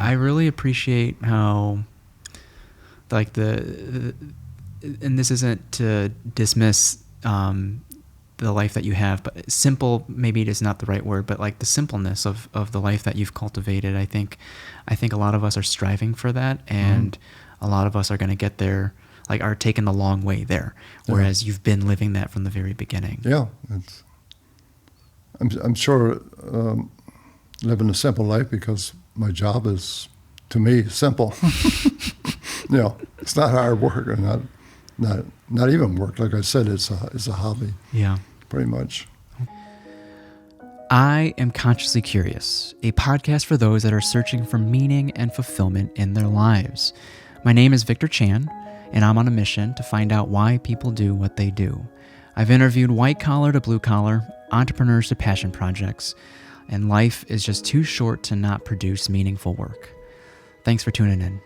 I really appreciate how, like and this isn't to dismiss the life that you have, but simple, maybe it is not the right word, but like the simpleness of the life that you've cultivated. I think a lot of us are striving for that, and a lot of us are going to get there, like are taking the long way there, whereas you've been living that from the very beginning. Yeah, I'm sure living a simple life because my job is, to me, simple. It's not hard work, or not even work. Like I said, it's a hobby. Yeah, pretty much. I Am Consciously Curious, a podcast for those that are searching for meaning and fulfillment in their lives. My name is Victor Chan, and I'm on a mission to find out why people do what they do. I've interviewed white-collar to blue-collar, entrepreneurs to passion projects, and life is just too short to not produce meaningful work. Thanks for tuning in.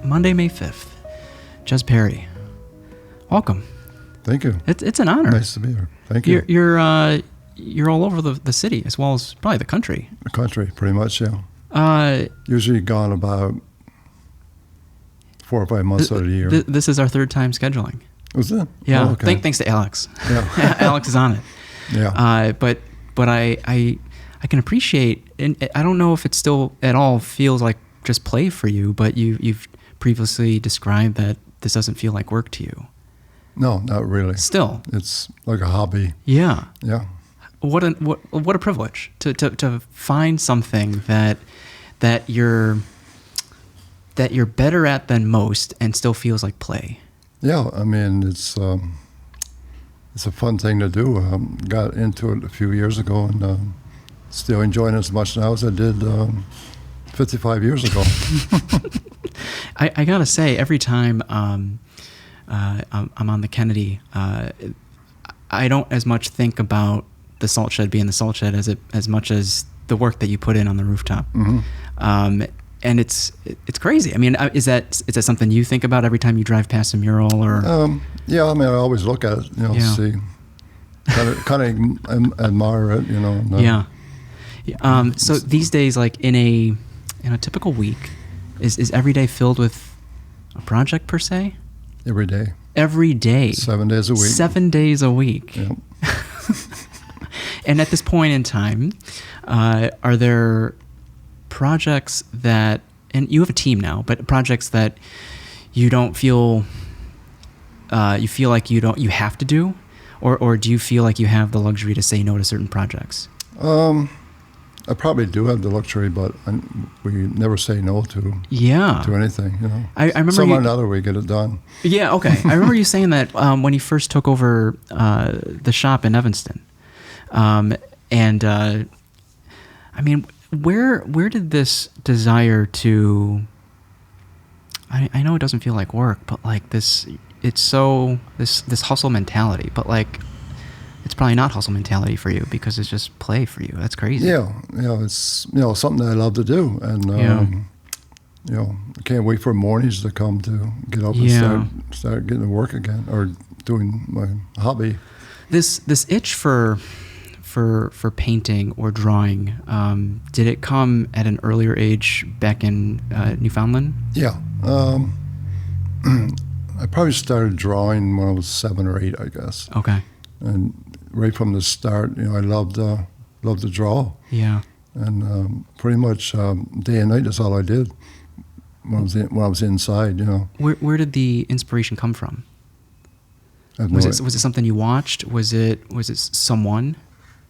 Monday, May 5th. Jez Perry. Welcome. Thank you. It's an honor. Nice to be here. Thank you. You're all over the city as well as probably the country. The country, pretty much, yeah. Usually gone about 4 or 5 months out of the year. This is our third time scheduling. Was it? Yeah. Oh, okay. Thanks to Alex. Yeah. Alex is on it. Yeah. But I can appreciate, and I don't know if it still at all feels like just play for you, but you've previously described that this doesn't feel like work to you. No, not really. Still, it's like a hobby. Yeah. Yeah. What a privilege to find something that you're better at than most and still feels like play. Yeah, I mean it's a fun thing to do. Got into it a few years ago and still enjoying it as much now as I did 55 years ago. I gotta say, every time I'm on the Kennedy, I don't as much think about the salt shed being the salt shed as much as the work that you put in on the rooftop. Mm-hmm. And it's crazy. I mean, is that something you think about every time you drive past a mural, or? Yeah, I mean, I always look at it, see, kind of admire it, Yeah. So these days, like in a typical week, is every day filled with a project per se? Every day. Every day. 7 days a week. 7 days a week. Yep. And at this point in time, are there projects that, and you have a team now, but projects that you don't feel, you feel like you have to do, or do you feel like you have the luxury to say no to certain projects? I probably do have the luxury, but we never say no to anything. I remember somehow or another we get it done. Yeah, okay. I remember you saying that when you first took over the shop in Evanston, and I mean, where did this desire to? I know it doesn't feel like work, but like this hustle mentality, but like. It's probably not hustle mentality for you because it's just play for you. That's crazy. Yeah, it's something that I love to do, and I can't wait for mornings to come to get up and start getting to work again or doing my hobby. This itch for painting or drawing, did it come at an earlier age back in Newfoundland? Yeah, I probably started drawing when I was 7 or 8, I guess. Okay. And right from the start, I loved to draw. Yeah. And pretty much day and night, that's all I did when I was inside. Where did the inspiration come from? Was it something you watched? Was it someone?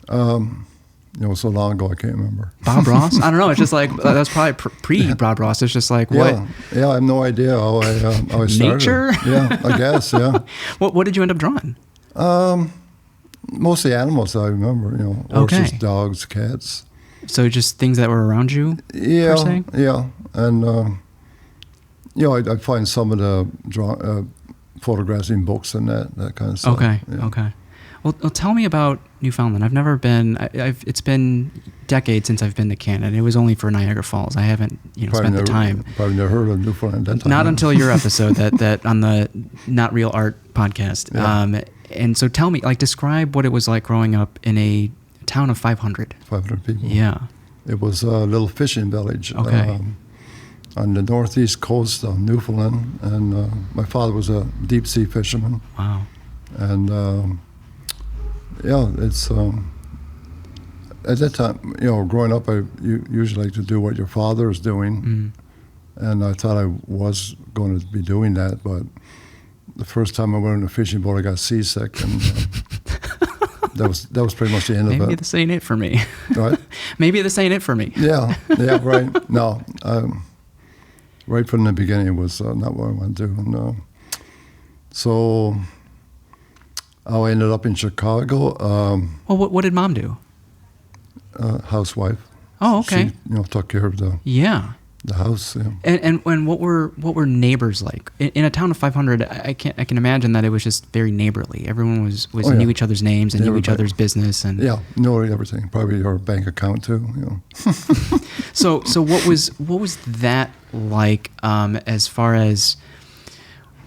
So long ago I can't remember. Bob Ross? I don't know. It's just like that was probably pre Bob Ross. It's just like what? Yeah. I have no idea how I started. Nature? Yeah, I guess. Yeah. What did you end up drawing? Mostly animals, I remember, horses, dogs, cats. So just things that were around you, per se? Yeah. And, I find some of the photographs in books and that kind of stuff. Okay, yeah. Okay. Well, tell me about Newfoundland. I've never been, it's been decades since I've been to Canada. It was only for Niagara Falls. I haven't, spent the time. Probably never heard of Newfoundland at that time. Not until your episode that on the Not Real Art podcast. Yeah. And so tell me, like, describe what it was like growing up in a town of 500. 500 people. Yeah. It was a little fishing village. Okay. On the northeast coast of Newfoundland, and my father was a deep sea fisherman. Wow. And it's at that time, growing up, I usually like to do what your father is doing, and I thought I was going to be doing that, but the first time I went on a fishing boat, I got seasick, and that was pretty much the end of it. Maybe this ain't it for me. Right? Maybe this ain't it for me. Yeah, right. No, right from the beginning, it was not what I wanted to do. And, so I ended up in Chicago. Well, what did Mom do? Housewife. Oh, okay. She, took care of the house. Yeah. And what were neighbors like in a town of 500? I can imagine that it was just very neighborly. Everyone was knew each other's names and knew each other's business and knew everything. Probably your bank account too. So what was that like as far as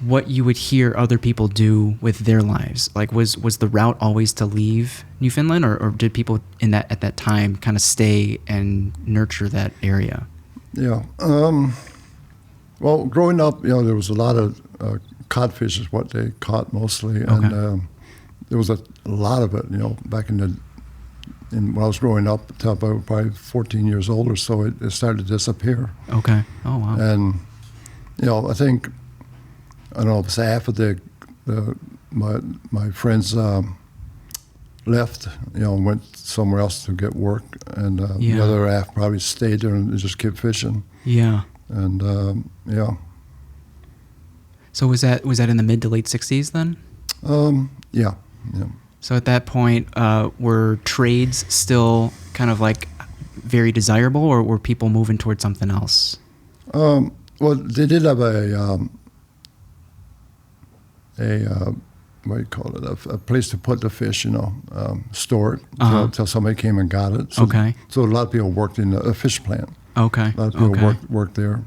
what you would hear other people do with their lives? Like was the route always to leave Newfoundland, or did people at that time kind of stay and nurture that area? Yeah. Well, growing up, there was a lot of codfish is what they caught mostly, and there was a lot of it. Back when I was growing up, until about probably 14 years old or so, it started to disappear. Okay. Oh wow. And I think I don't know if it's half of my friends left, and went somewhere else to get work, and the other half probably stayed there and just kept fishing. Yeah. And So was that in the mid to late 60s then? Yeah. So at that point, were trades still kind of like very desirable, or were people moving towards something else? Well, they did have a what do you call it? A place to put the fish, store it until somebody came and got it. So, okay. So a lot of people worked in a fish plant. Okay. A lot of people worked there.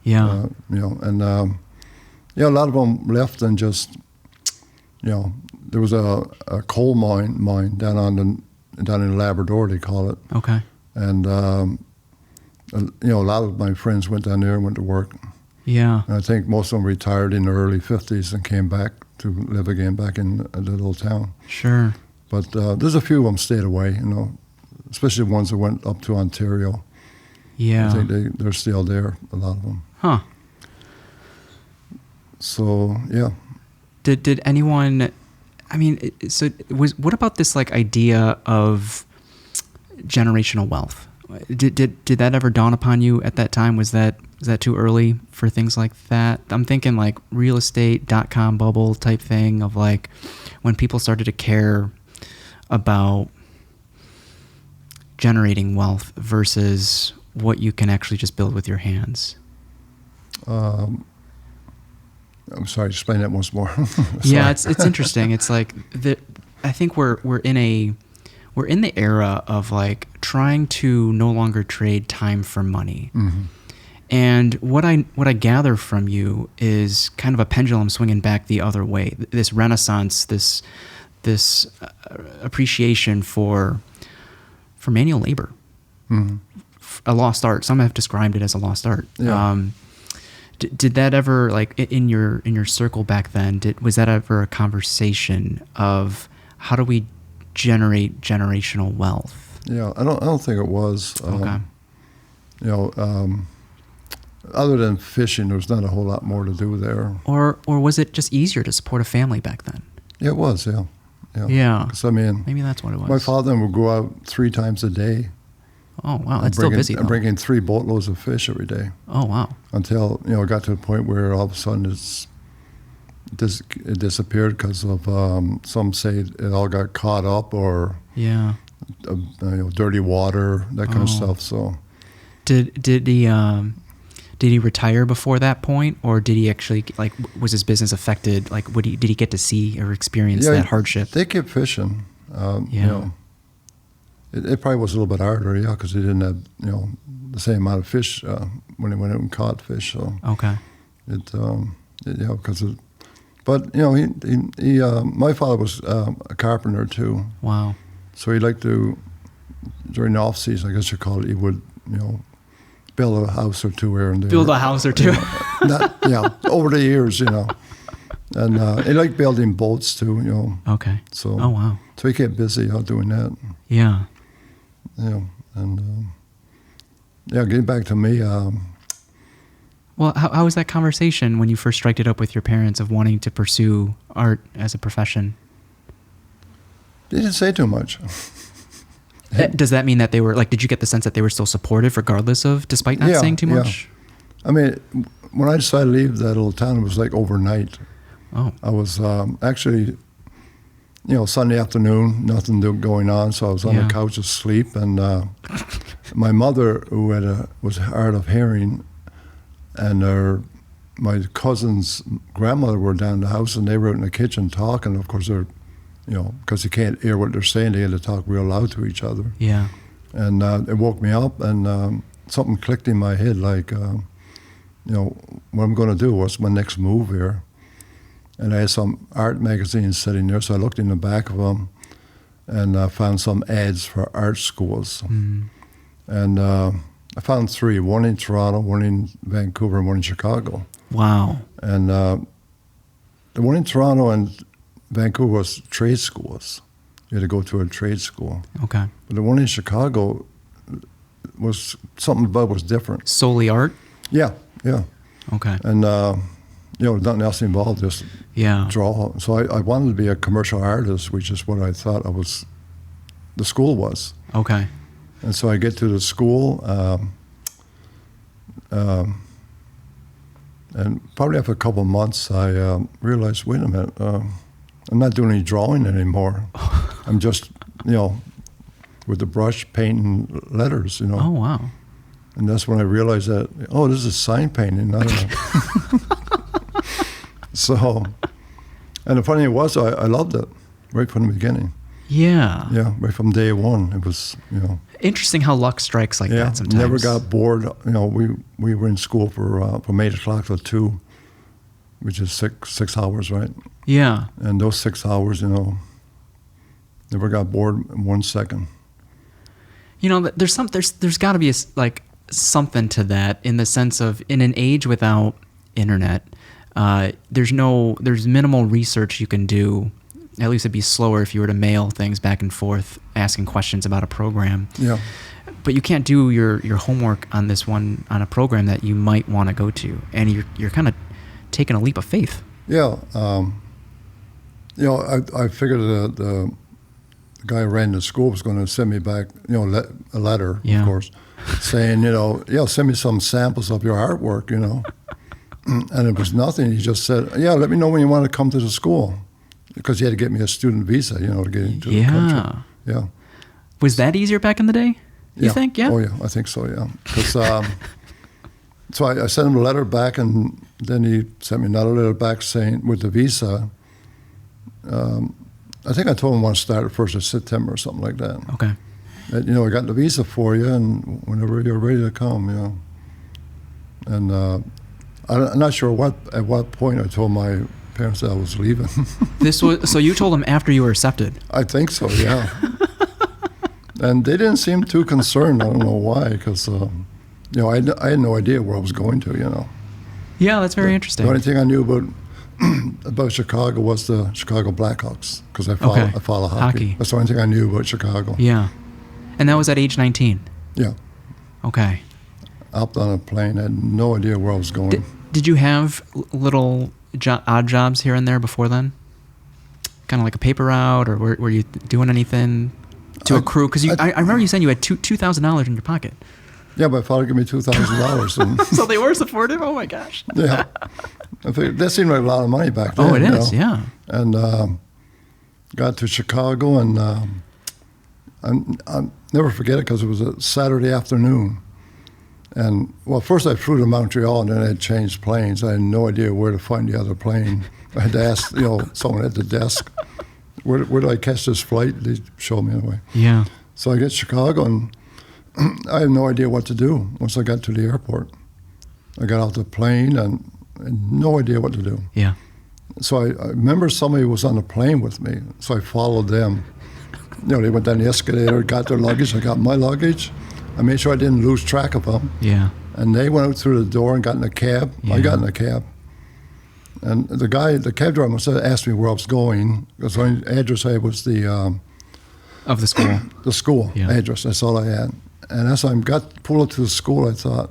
Yeah. And a lot of them left and just, there was a coal mine down in Labrador, they call it. Okay. And a lot of my friends went down there and went to work. Yeah. And I think most of them retired in the early 50s and came back to live again back in the little town. Sure. But there's a few of them stayed away, especially the ones that went up to Ontario. Yeah. I think they're still there, a lot of them. Huh. So, yeah. Did anyone, what about this like idea of generational wealth? Did that ever dawn upon you at that time? Was that too early for things like that? I'm thinking like real estate, .com bubble type thing of like when people started to care about generating wealth versus what you can actually just build with your hands. I'm sorry, explain that once more. Yeah, it's interesting. It's like I think we're in the era of like trying to no longer trade time for money. Mm-hmm. And what I gather from you is kind of a pendulum swinging back the other way. This renaissance, this appreciation for manual labor, mm-hmm. A lost art. Some have described it as a lost art. Yeah. Did that ever, like in your circle back then? Was that ever a conversation of how do we generate generational wealth? Yeah, I don't think it was. Okay. Other than fishing, there was not a whole lot more to do there. Or was it just easier to support a family back then? Yeah, it was. Yeah. Yeah. So maybe that's what it was. My father would go out 3 times a day. Oh wow, that's still busy though. Bringing 3 boatloads of fish every day. Oh wow. Until it got to the point where all of a sudden it disappeared because of some say it all got caught up or dirty water, that kind of stuff. So did he retire before that point, or did he actually was his business affected? Like did he get to see or experience that hardship? They kept fishing. It probably was a little bit harder, because they didn't have the same amount of fish when they went out and caught fish. So okay, because But my father was a carpenter too. Wow. So he liked to, during the off season, I guess you call it, he would, build a house or two here and there. Build a house or two. Over the years, And he liked building boats too, Okay. So, oh, wow. So he kept busy out doing that. Yeah. And getting back to me. Well, how was that conversation when you first struck it up with your parents of wanting to pursue art as a profession? They didn't say too much. Does that mean that they were, like, did you get the sense that they were still supportive regardless of, despite not saying too much? I mean, when I decided to leave that little town, it was like overnight. Oh. I was actually, Sunday afternoon, nothing going on, so I was on the couch asleep, and my mother, who was hard of hearing, and my cousin's grandmother were down the house, and they were in the kitchen talking. Of course, they're, because you can't hear what they're saying, they had to talk real loud to each other. Yeah. And it woke me up, and something clicked in my head, like, what I'm going to do, what's my next move here? And I had some art magazines sitting there, so I looked in the back of them, and found some ads for art schools. Mm. And I found 3, one in Toronto, one in Vancouver, and one in Chicago. Wow. And the one in Toronto and Vancouver was trade schools. You had to go to a trade school. Okay. But the one in Chicago was something about it was different. Solely art? Yeah. Okay. And, nothing else involved, just draw. So I wanted to be a commercial artist, which is what I thought the school was. Okay. And so I get to the school, and probably after a couple of months, I realized, wait a minute, I'm not doing any drawing anymore. I'm just, with the brush painting letters, Oh, wow. And that's when I realized that, this is sign painting. So, and the funny thing was, I loved it right from the beginning. Yeah. Yeah, right from day one. It was, Interesting how luck strikes like that sometimes. Never got bored. We were in school from 8 o'clock till 2, which is six hours, right? Yeah. And those 6 hours, never got bored in 1 second. There's got to be something to that, in the sense of, in an age without internet, there's minimal research you can do. At least it'd be slower if you were to mail things back and forth, asking questions about a program. Yeah. But you can't do your homework on a program that you might want to go to, and you're kind of taking a leap of faith. Yeah. I figured the guy who ran the school was going to send me back, a letter, of course, saying, send me some samples of your artwork, And it was nothing. He just said, let me know when you want to come to the school. Because he had to get me a student visa, to get into the country. Yeah. Was that easier back in the day, you think? Yeah? Oh, yeah, I think so, yeah. Because, so I sent him a letter back, and then he sent me another letter back saying, with the visa, I think I told him I want to start the 1st of September or something like that. Okay. And, I got the visa for you, and whenever you're ready to come, And I'm not sure at what point I told my parents that I was leaving. So you told them after you were accepted? I think so, yeah. And they didn't seem too concerned. I don't know why, because I had no idea where I was going to. Yeah, that's very interesting. The only thing I knew about Chicago was the Chicago Blackhawks, because I follow hockey. That's the only thing I knew about Chicago. Yeah, and that was at age 19. Yeah. Okay. Hopped on a plane. I had no idea where I was going. Did you have little odd jobs here and there before then? Kind of like a paper route, or were you doing anything to accrue? Because I remember you saying you had $2,000 in your pocket. Yeah, my father gave me $2,000. So they were supportive? Oh, my gosh. Yeah. That seemed like a lot of money back then. Oh, it is, yeah. And got to Chicago, and I'll never forget it because it was a Saturday afternoon. And, first I flew to Montreal, and then I had changed planes. I had no idea where to find the other plane. I had to ask, someone at the desk, where do I catch this flight? They showed me anyway. Yeah. So I get to Chicago, and I had no idea what to do once I got to the airport. I got off the plane, and I had no idea what to do. Yeah. So I remember somebody was on the plane with me, so I followed them. They went down the escalator, got their luggage, I got my luggage. I made sure I didn't lose track of them. Yeah. And they went out through the door and got in a cab. Yeah. I got in a cab. And the cab driver must have asked me where I was going, because the only address I had was the Of the school. the school address. That's all I had. And as I pulled up to the school, I thought,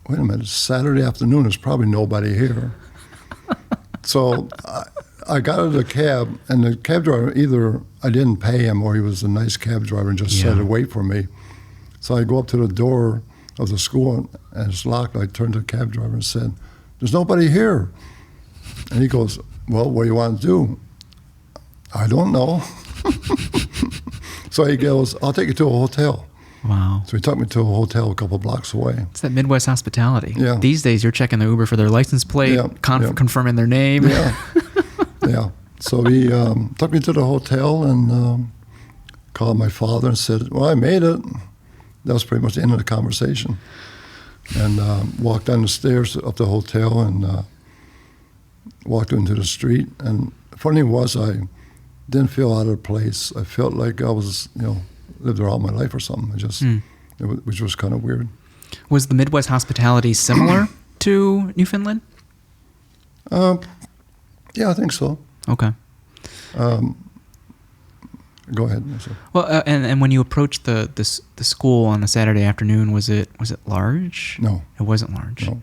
wait a minute, it's Saturday afternoon, there's probably nobody here. So I got out of the cab, and the cab driver, either I didn't pay him or he was a nice cab driver and just said to wait for me. So I go up to the door of the school, and it's locked. I turned to the cab driver and said, there's nobody here. And he goes, well, what do you want to do? I don't know. So he goes, I'll take you to a hotel. Wow. So he took me to a hotel a couple blocks away. It's that Midwest hospitality. Yeah. These days, you're checking the Uber for their license plate, confirming their name. Yeah. Yeah. So he took me to the hotel and called my father and said, well, I made it. That was pretty much the end of the conversation. And walked down the stairs up the hotel and walked into the street. And the funny thing was, I didn't feel out of place. I felt like I was, lived there all my life or something. Which was kind of weird. Was the Midwest hospitality similar to Newfoundland? Yeah, I think so. Okay. Go ahead. Well, and when you approached the school on a Saturday afternoon, was it large? No, it wasn't large. No,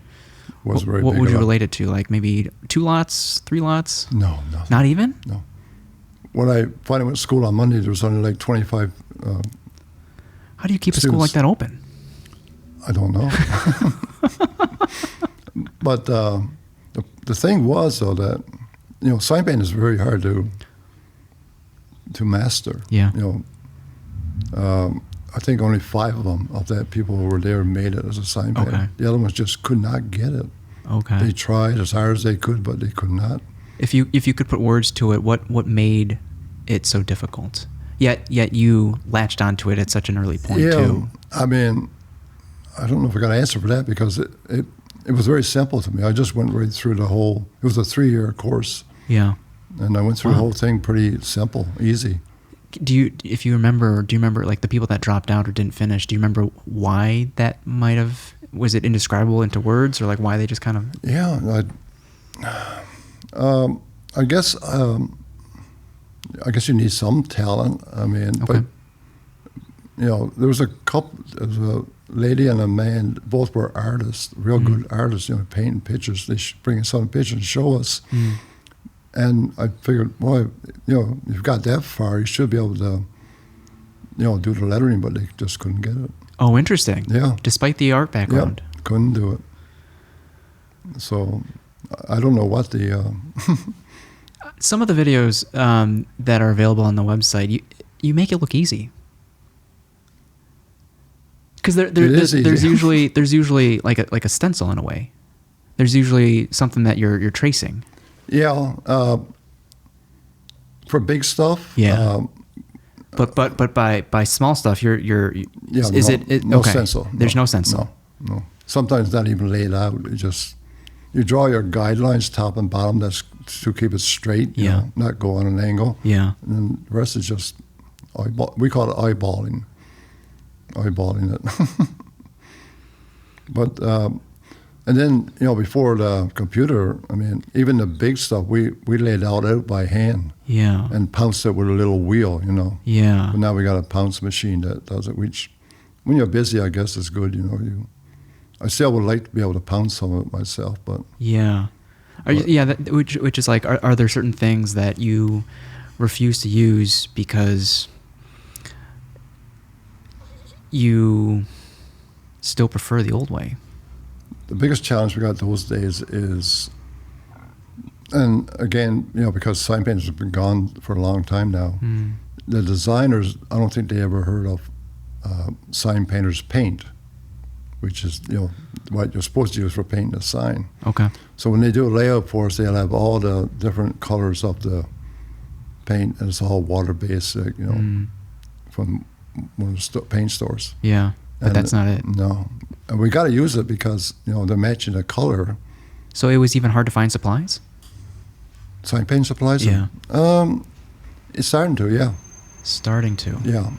it was very What big. would you relate it to? Like maybe 2 lots, 3 lots? No, nothing. Not even? No. When I finally went to school on Monday, there was only like 25. How do you keep students. a school like that open? I don't know. But the thing was, though, that sign painting is very hard to master. Yeah. I think only 5 of them of that people who were there made it as a sign painter. Okay. The other ones just could not get it. Okay. They tried as hard as they could, but they could not. If you could put words to it, what made it so difficult? Yet you latched onto it at such an early point too. I mean, I don't know if I got an answer for that, because it was very simple to me. I just went right through the whole. It was a 3-year course. Yeah. And I went through the whole thing pretty simple, easy. Do you remember like the people that dropped out or didn't finish? Do you remember why that might have? Was it indescribable into words, or like why they just kind of? Yeah, I guess you need some talent. I mean, Okay. but there was a lady and a man. Both were artists, real good artists. Painting pictures. They bring some pictures and show us. Mm. And I figured, well, you've got that far, you should be able to, do the lettering, but they just couldn't get it. Oh, interesting. Yeah. Despite the art background. Yeah, couldn't do it. So I don't know what the... Some of the videos that are available on the website, you make it look easy. Because there's usually like a stencil in a way. There's usually something that you're tracing. Yeah, for big stuff. Yeah. But by small stuff, you're yeah. No okay. stencil. There's no stencil. No. Sometimes not even laid out. It just you draw your guidelines top and bottom. That's to keep it straight. Not go on an angle. Yeah. And then the rest is just we call it eyeballing it. But. And then, before the computer, I mean, even the big stuff, we laid out by hand. Yeah. And pounced it with a little wheel, Yeah. But now we got a pounce machine that does it, which, when you're busy, I guess is good, I still would like to be able to pounce some of it myself, but... Yeah. Which is like, are there certain things that you refuse to use because you still prefer the old way? The biggest challenge we got those days is, and again, because sign painters have been gone for a long time now, the designers, I don't think they ever heard of sign painters paint, which is, what you're supposed to use for painting a sign. Okay. So when they do a layout for us, they'll have all the different colors of the paint, and it's all water-based, from one of the paint stores. Yeah, but that's not it. No. And we got to use it because, they're matching the color. So it was even hard to find supplies? Sign painting supplies? Yeah. It's starting to, yeah. Starting to. Yeah.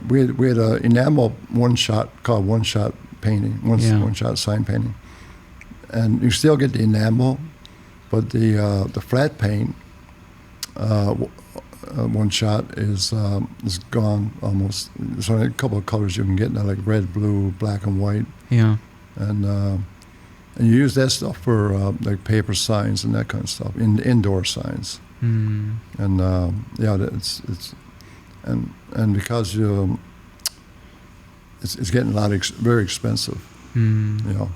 We had an enamel one-shot called one-shot painting, one-shot sign painting. And you still get the enamel, but the flat paint one-shot is gone almost. There's only a couple of colors you can get now, like red, blue, black, and white. Yeah. And you use that stuff for like paper signs and that kind of stuff, indoor signs. Mm. And it's and because it's getting very expensive. Mm. You know,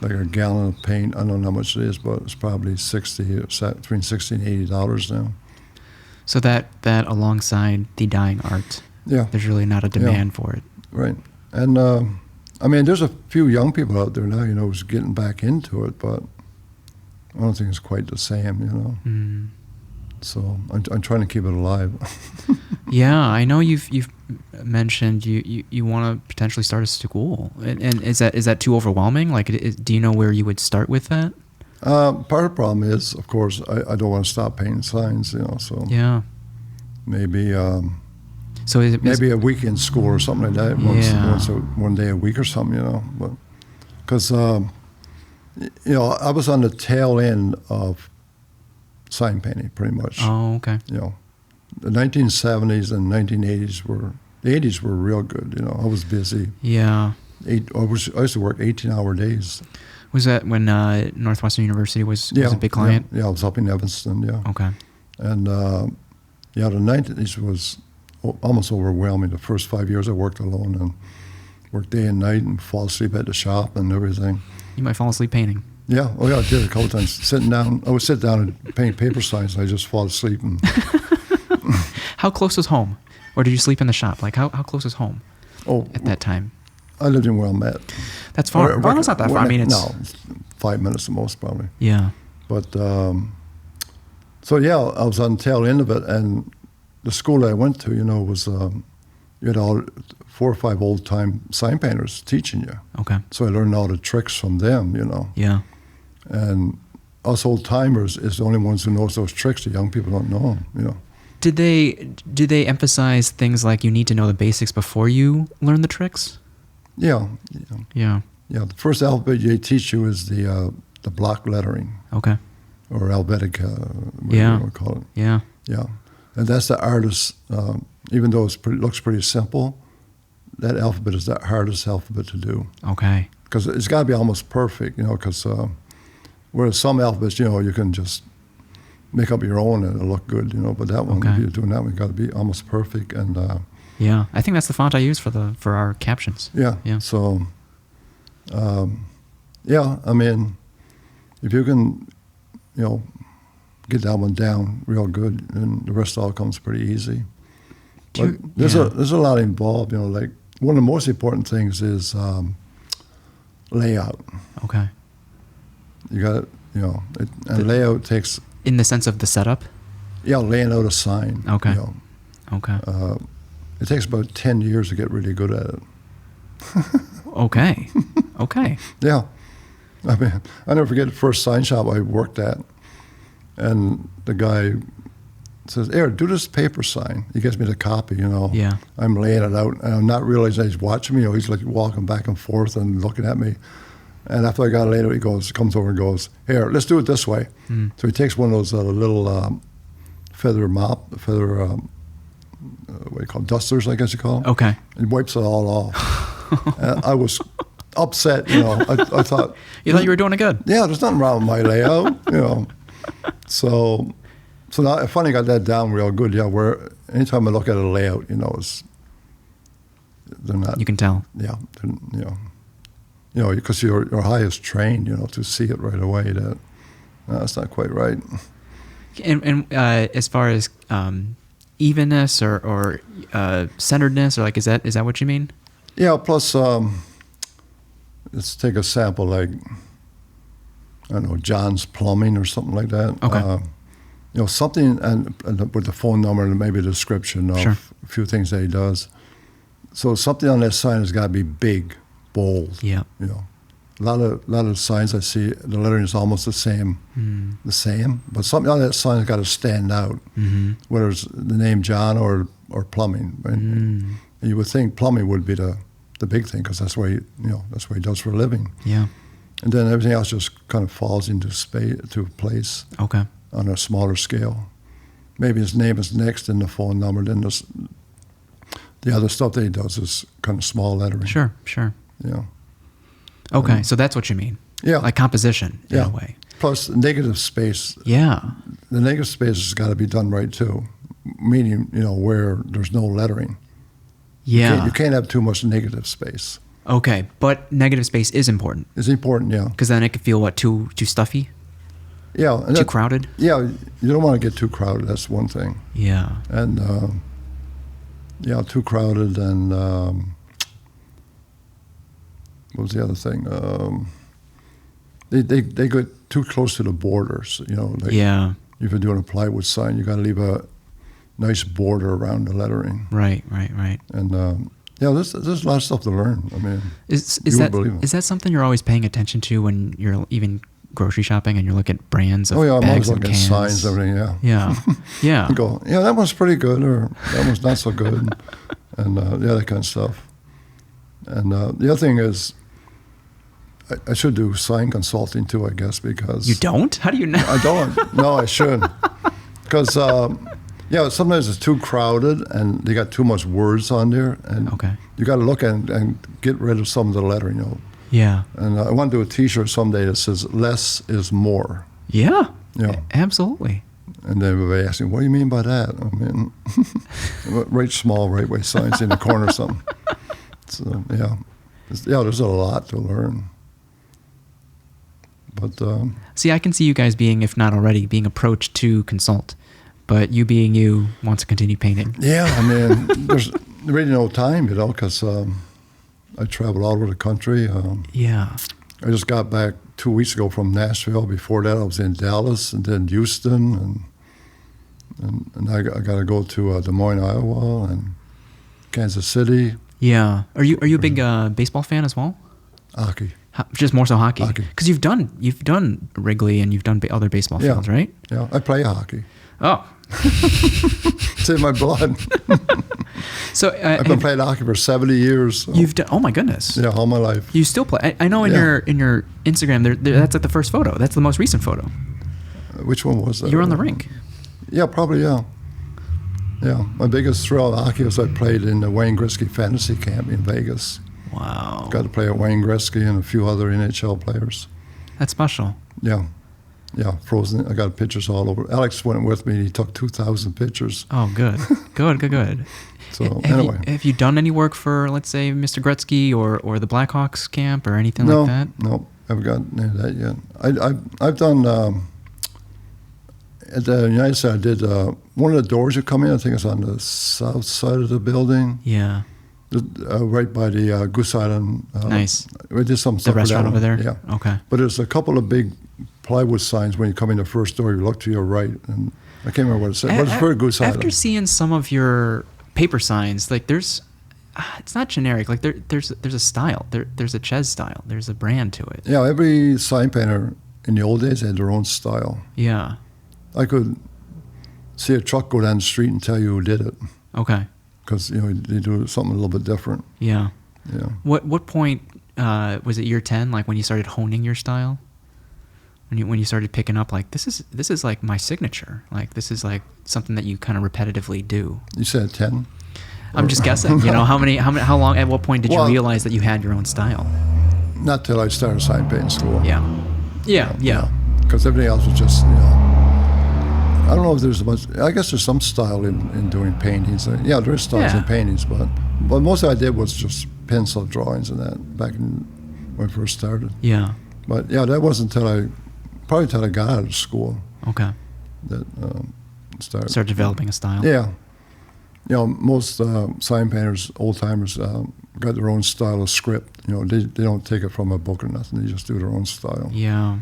like a gallon of paint. I don't know how much it is, but it's probably between $60 and $80 now. So that alongside the dying art, Yeah, there's really not a demand for it. right. And I mean, there's a few young people out there now, who's getting back into it, but I don't think it's quite the same, Mm. So I'm trying to keep it alive. Yeah, I know you've mentioned you want to potentially start a school, and is that too overwhelming? Like, do you know where you would start with that? Part of the problem is, of course, I don't want to stop painting signs, so Yeah. maybe So maybe a weekend school or something like that, one day a week or something, but because I was on the tail end of sign painting pretty much. Oh, okay. The 1970s and 1980s the 80s were real good. I was busy. Yeah. I used to work 18-hour days. Was that when Northwestern University was a big client? Yeah, I was up in Evanston. Yeah. Okay. And the 90s was almost overwhelming. The first 5 years I worked alone and worked day and night and fall asleep at the shop and everything. You might fall asleep painting. Yeah, I did a couple times. Sitting down, I would sit down and paint paper signs, and I just fall asleep. And How close was home, or did you sleep in the shop? Like how close was home at that time? I lived in Wilmette. That's far. Well, it's not that far. I mean, it's 5 minutes at most, probably. Yeah. But so I was on the tail end of it, and the school I went to, was you had all 4 or 5 old-time sign painters teaching you. Okay. So I learned all the tricks from them, Yeah. And us old-timers is the only ones who knows those tricks. The young people don't know them, Did they emphasize things like you need to know the basics before you learn the tricks? Yeah. Yeah. Yeah, the first alphabet they teach you is the block lettering. Okay. Or Helvetica, whatever you want to call it. Yeah. Yeah. And that's the hardest, even though it looks pretty simple, that alphabet is the hardest alphabet to do. Okay. Because it's got to be almost perfect, because whereas some alphabets, you can just make up your own and it'll look good, but that one, if you're doing that one, got to be almost perfect. And yeah, I think that's the font I use for our captions. Yeah. Yeah. So, I mean, if you can, get that one down real good, and the rest all comes pretty easy. But there's a lot involved, like one of the most important things is layout. Okay. You got it, and layout takes. In the sense of the setup? Yeah, laying out a sign. Okay. Okay. It takes about 10 years to get really good at it. Okay. Okay. Yeah. I mean, I never forget the first sign shop I worked at. And the guy says, "Eric, do this paper sign." He gives me the copy, Yeah. I'm laying it out, and I'm not realizing he's watching me. He's like walking back and forth and looking at me. And after I got it later, he comes over and goes, "Here, let's do it this way." Mm. So he takes one of those little feather, what do you call it, dusters, I guess you call them. Okay. And wipes it all off. And I was upset, I thought. You thought you were doing it good. Yeah, there's nothing wrong with my layout, So now I finally got that down real good. Yeah, where anytime I look at a layout, they're not. You can tell. Yeah, because your eye is trained, to see it right away. That that's not quite right. And as far as evenness or centeredness, or is that what you mean? Yeah. Plus, let's take a sample like, I don't know, John's Plumbing or something like that. Okay. Something and with the phone number and maybe a description of a few things that he does. So something on that sign has got to be big, bold. Yeah. A lot of signs I see, the lettering is almost the same, but something on that sign's got to stand out, whether it's the name John or plumbing. And you would think plumbing would be the big thing because that's what he does for a living. Yeah. And then everything else just kind of falls into place. Okay. On a smaller scale. Maybe his name is next in the phone number. Then the other stuff that he does is kind of small lettering. Sure. Yeah. Okay, so that's what you mean. Yeah. Like composition in a way. Plus negative space. Yeah. The negative space has got to be done right too. Meaning, where there's no lettering. Yeah. You can't have too much negative space. Okay, but negative space is important. It's important, yeah. Because then it could feel too stuffy? Yeah. Too crowded? Yeah, you don't want to get too crowded. That's one thing. Yeah. And too crowded and what was the other thing? They get too close to the borders. Yeah. If you're doing a plywood sign, you got to leave a nice border around the lettering. Right. And there's a lot of stuff to learn. I mean, is that something you're always paying attention to when you're even grocery shopping and you look at brands of I'm bags always and looking at cans? signs, everything. Yeah. You go, that one's pretty good, or that one's not so good, and that kind of stuff. And the other thing is, I should do sign consulting too, I guess, because you don't? How do you know? I don't. No, I should, because sometimes it's too crowded and they got too much words on there, and you got to look and get rid of some of the lettering. Yeah. And I want to do a T-shirt someday that says "less is more." Yeah. Absolutely. And then they ask me, "What do you mean by that?" I mean, right small, right way signs in the corner or something. So there's a lot to learn. But see, I can see you guys being, if not already, being approached to consult. But you being you want to continue painting. Yeah, I mean, there's really no time, because I travel all over the country. I just got back 2 weeks ago from Nashville. Before that, I was in Dallas and then Houston, and I got to go to Des Moines, Iowa, and Kansas City. Yeah. Are you a big baseball fan as well? Hockey. Just more so hockey. Because you've done Wrigley and you've done other baseball fields, right? Yeah, I play hockey. Oh. It's in my blood. So I've been playing hockey for 70 years. So. You've done? Oh my goodness! Yeah, all my life. You still play? I know in your Instagram, that's like the first photo. That's the most recent photo. Which one was that? You're on the rink. Yeah, probably. Yeah. Yeah, my biggest thrill of hockey was I played in the Wayne Gretzky fantasy camp in Vegas. Wow. Got to play with Wayne Gretzky and a few other NHL players. That's special. Yeah. Yeah, frozen. I got pictures all over. Alex went with me. He took 2,000 pictures. Oh, good. Good. So, anyway. Have you done any work for, let's say, Mr. Gretzky or the Blackhawks camp or anything like that? No, I haven't gotten into that yet. I've done, at the United States, I did one of the doors you come in, I think it's on the south side of the building. Yeah. Right by the Goose Island. Nice. We did some stuff. The restaurant over there? Yeah. Okay. But there's a couple of big plywood signs when you come in the first door. You look to your right, and I can't remember what it said. But it's for Goose Island. After seeing some of your paper signs, like there's, it's not generic. Like there's a style. There's a Ches style. There's a brand to it. Yeah, every sign painter in the old days had their own style. Yeah. I could see a truck go down the street and tell you who did it. Okay. Because they do something a little bit different. Yeah. Yeah. What point was it? Year 10, like when you started honing your style? When you started picking up, like this is like my signature. Like this is like something that you kind of repetitively do. You said 10. I'm just guessing. How long? At what point did you realize that you had your own style? Not till I started sign painting school. Yeah. Because everything else was just I don't know if there's much. I guess there's some style in doing paintings. Yeah, there is styles in paintings, but most I did was just pencil drawings and that back when I first started. Yeah. But yeah, that wasn't probably until I got out of school. Okay. That started developing a style. Yeah. Most sign painters, old timers, got their own style of script. They don't take it from a book or nothing. They just do their own style. Yeah.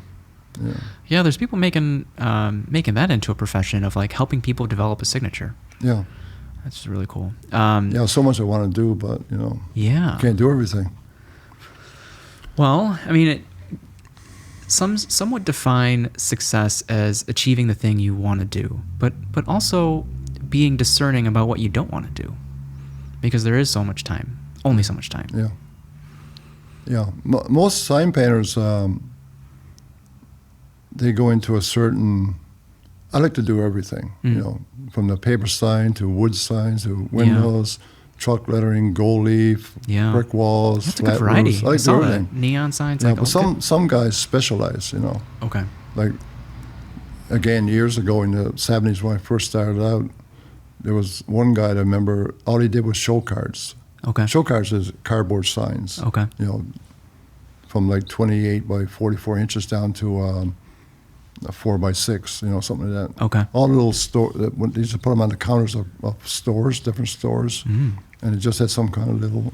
Yeah, there's people making that into a profession of like helping people develop a signature. Yeah. That's really cool. So much I want to do, but you can't do everything. Well, I mean, Some would define success as achieving the thing you want to do, but also being discerning about what you don't want to do, because there is so much time, only so much time. Yeah. Yeah. Most sign painters, they go into a certain. I like to do everything, from the paper sign to wood signs to windows, truck lettering, gold leaf, brick walls, that's flat a good variety. roofs. I like saw everything. that. Neon signs. Yeah, like, but some guys specialize, Okay. Like, again, years ago in the 70s when I first started out, there was one guy I remember, all he did was show cards. Okay. Show cards is cardboard signs. Okay. From like 28 by 44 inches down to a 4 by 6, something like that. Okay. All the little store, they used to put them on the counters of stores, different stores, and it just had some kind of little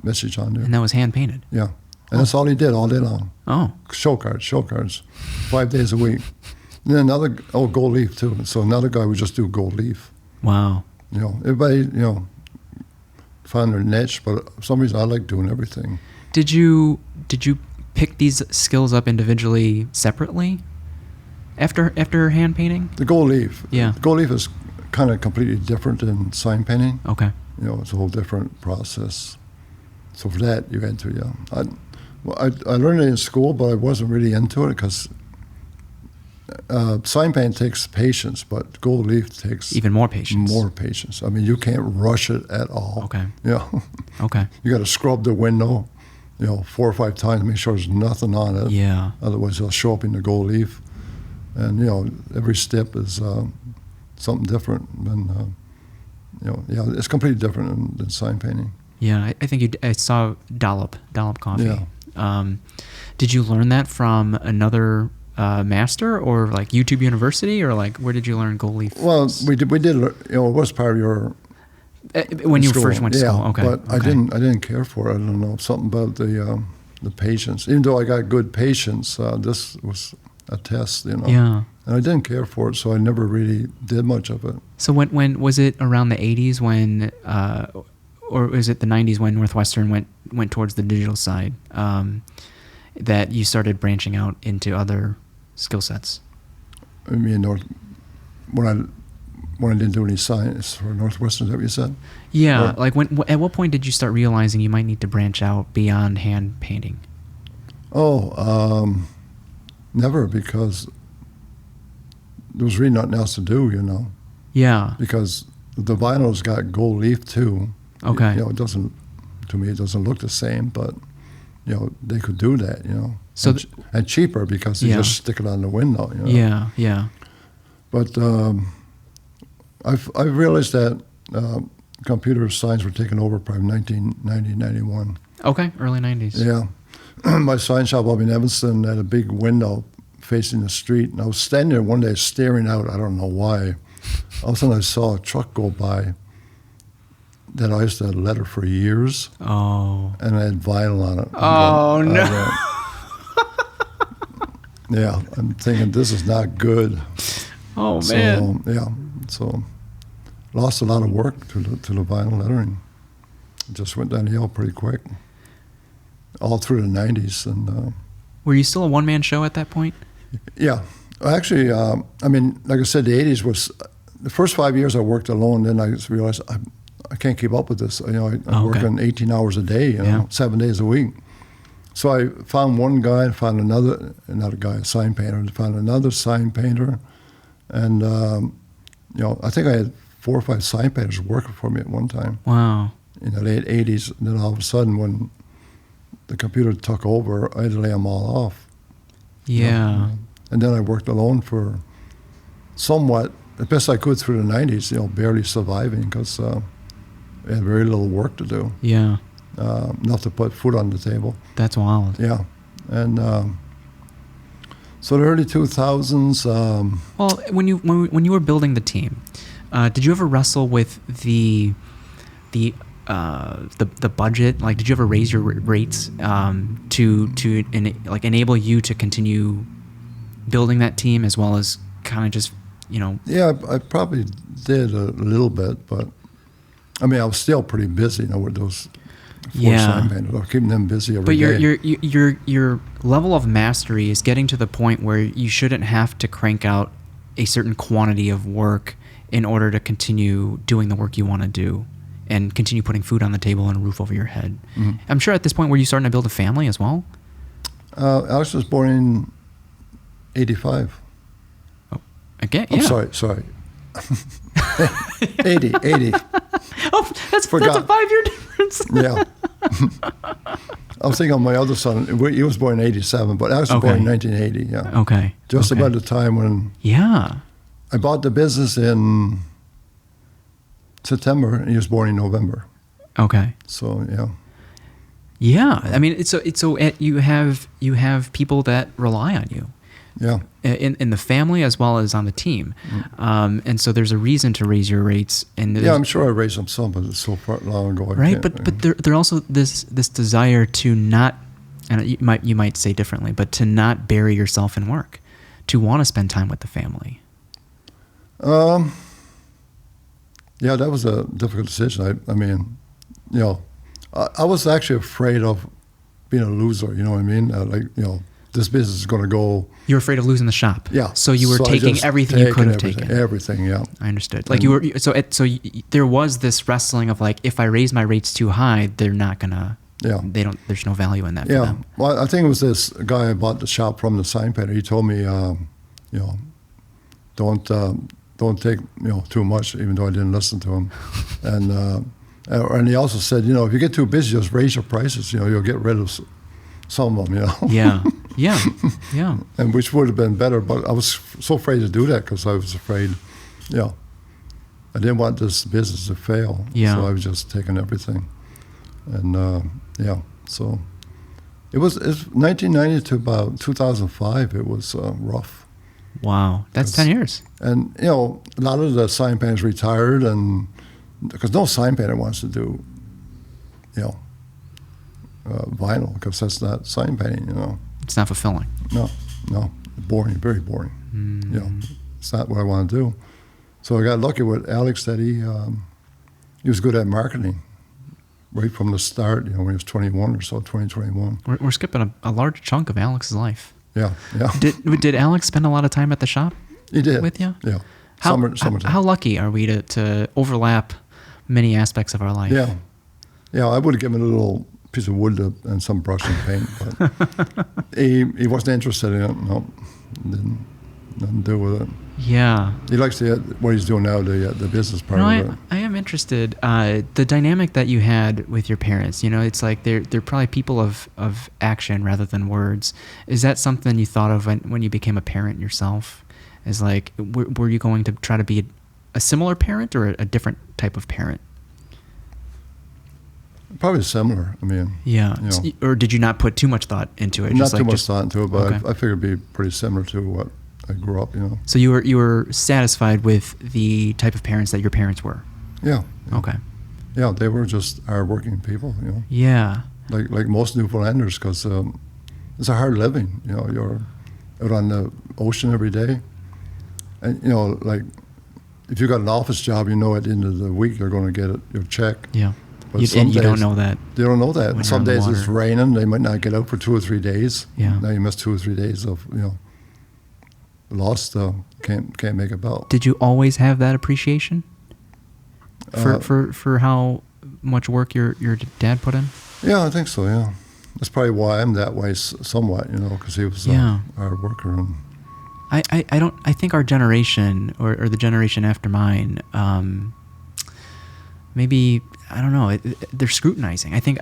message on there. And that was hand painted. Yeah, and that's all he did all day long. Oh. Show cards, 5 days a week. And then another, gold leaf too. So another guy would just do gold leaf. Wow. Everybody, found their niche, but for some reason I like doing everything. Did you pick these skills up individually separately after hand painting? The gold leaf. Yeah. The gold leaf is kind of completely different than sign painting. Okay. It's a whole different process. So for that, you had to, I learned it in school, but I wasn't really into it because sign paint takes patience, but gold leaf takes even more patience. More patience. I mean, you can't rush it at all. Okay. Yeah. Okay. You got to scrub the window, 4 or 5 times to make sure there's nothing on it. Yeah. Otherwise, it'll show up in the gold leaf. And, every step is something different. And, it's completely different than sign painting. Yeah, I think I saw Dollop Coffee. Yeah. Did you learn that from another master or like YouTube University, or like where did you learn gold leaf? Well, we did. It was part of your when you school. first went to school. Okay, but I didn't care for it. I don't know, something about the patience. Even though I got good patience, this was a test. Yeah. And I didn't care for it, so I never really did much of it. So when was it around the 80s when, or was it the 90s when Northwestern went towards the digital side, that you started branching out into other skill sets? I mean, when I didn't do any science for Northwestern, is that what you said? Yeah, like at what point did you start realizing you might need to branch out beyond hand painting? Never, because there was really nothing else to do, Yeah. Because the vinyl's got gold leaf too. Okay. It doesn't, to me, it doesn't look the same, but they could do that, So and cheaper because you just stick it on the window. Yeah, yeah. But I realized that computer science were taken over probably 1990, 91. Okay, early 90s. Yeah. My sign shop up in Evanston had a big window facing the street, and I was standing there one day staring out. I don't know why. All of a sudden I saw a truck go by that I used to have letter for years. Oh. And I had vinyl on it. Oh, no. Yeah, I'm thinking this is not good. Oh, man. So lost a lot of work to the vinyl lettering. It just went downhill pretty quick, all through the 90s. And were you still a one-man show at that point? Yeah. Actually, I mean, like I said, the 80s was, the first 5 years I worked alone, then I just realized I can't keep up with this. I'm working 18 hours a day, 7 days a week. So I found one guy, found another guy, a sign painter, found another sign painter. And, I think I had 4 or 5 sign painters working for me at one time. Wow. In the late 80s. And then all of a sudden, when the computer took over, I had to lay them all off. Yeah. And then I worked alone for somewhat, the best I could through the 90s, barely surviving because I had very little work to do. Yeah. Enough to put food on the table. That's wild. Yeah. And so the early 2000s. Well, when you were building the team, did you ever wrestle with the budget? Like, did you ever raise your rates to enable you to continue building that team as well as kind of just Yeah, I probably did a little bit, but I mean I was still pretty busy, with those 4 sign painters. I'm keeping them busy every day. But your level of mastery is getting to the point where you shouldn't have to crank out a certain quantity of work in order to continue doing the work you want to do and continue putting food on the table and a roof over your head. Mm-hmm. I'm sure at this point, were you starting to build a family as well? Alex was born in 85. Oh, again? Yeah. Oh, sorry. 80. Oh, that's a 5-year difference. Yeah. I was thinking of my other son. He was born in 87, but Alex was born in 1980, yeah. Okay. Just about the time when I bought the business in September, and he was born in November. Okay. So, yeah. Yeah. I mean, you have people that rely on you. Yeah. In the family as well as on the team. Mm. And so there's a reason to raise your rates. And yeah, I'm sure I raised them some, but it's so far long ago. Right, but there also this desire to not, and you might say differently, but to not bury yourself in work, to want to spend time with the family. Yeah, that was a difficult decision. I mean, I was actually afraid of being a loser. You know what I mean? This business is going to go. You were afraid of losing the shop. Yeah. So you were taking everything you could have taken. Everything, yeah. I understood. Like there was this wrestling of like, if I raise my rates too high, they're not gonna. Yeah. There's no value in that for them. Well, I think it was this guy I bought the shop from, the sign painter. He told me, don't take too much, even though I didn't listen to him, and he also said, if you get too busy, just raise your prices. You'll get rid of some of them. Yeah. And which would have been better, but I was so afraid to do that because I was afraid, I didn't want this business to fail. Yeah. So I was just taking everything, and so it was 1990 to about 2005. It was rough. Wow, that's 10 years. And a lot of the sign painters retired, and because no sign painter wants to do, vinyl, because that's not sign painting. It's not fulfilling. No, boring, very boring. It's not what I want to do. So I got lucky with Alex that he was good at marketing right from the start. When he was 21 or so, 21. We're skipping a large chunk of Alex's life. Yeah. Did Alex spend a lot of time at the shop? He did. With you? Yeah. Summertime. How lucky are we to overlap many aspects of our life? Yeah. I would have given a little piece of wood and some brush and paint, but he wasn't interested in it. No, nothing to do with it. Yeah. He likes what he's doing now, the business part of it. I am interested. The dynamic that you had with your parents, it's like they're probably people of action rather than words. Is that something you thought of when you became a parent yourself? Is like, were you going to try to be a similar parent or a different type of parent? Probably similar. I mean, yeah. Or did you not put too much thought into it? Not too much thought into it, but okay. I figured it'd be pretty similar to what I grew up. So you were satisfied with the type of parents that your parents were? Yeah. Okay. Yeah, they were just hardworking people. Yeah. Like most Newfoundlanders, because it's a hard living. You're out on the ocean every day, and like if you got an office job, at the end of the week you're going to get your check. Yeah. But you don't know that. They don't know that. Some days it's raining. They might not get out for 2 or 3 days. Yeah. Now you miss 2 or 3 days of lost. Can't make it out. Did you always have that appreciation for how much work your dad put in? Yeah, I think so. Yeah, that's probably why I'm that way somewhat. Because he was a hard worker. And I think our generation or the generation after mine, maybe. I don't know. They're scrutinizing. I think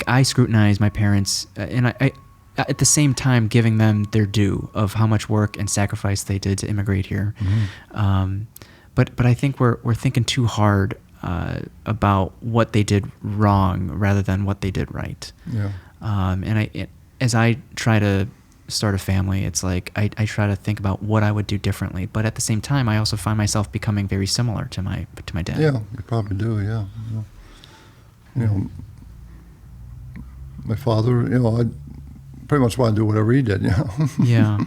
I scrutinize my parents, and I at the same time giving them their due of how much work and sacrifice they did to immigrate here. Mm-hmm. But I think we're thinking too hard about what they did wrong rather than what they did right. Yeah. As I try to start a family, it's like I try to think about what I would do differently, but at the same time I also find myself becoming very similar to my dad. Yeah, you probably do. Yeah. My father, I pretty much want to do whatever he did. Yeah.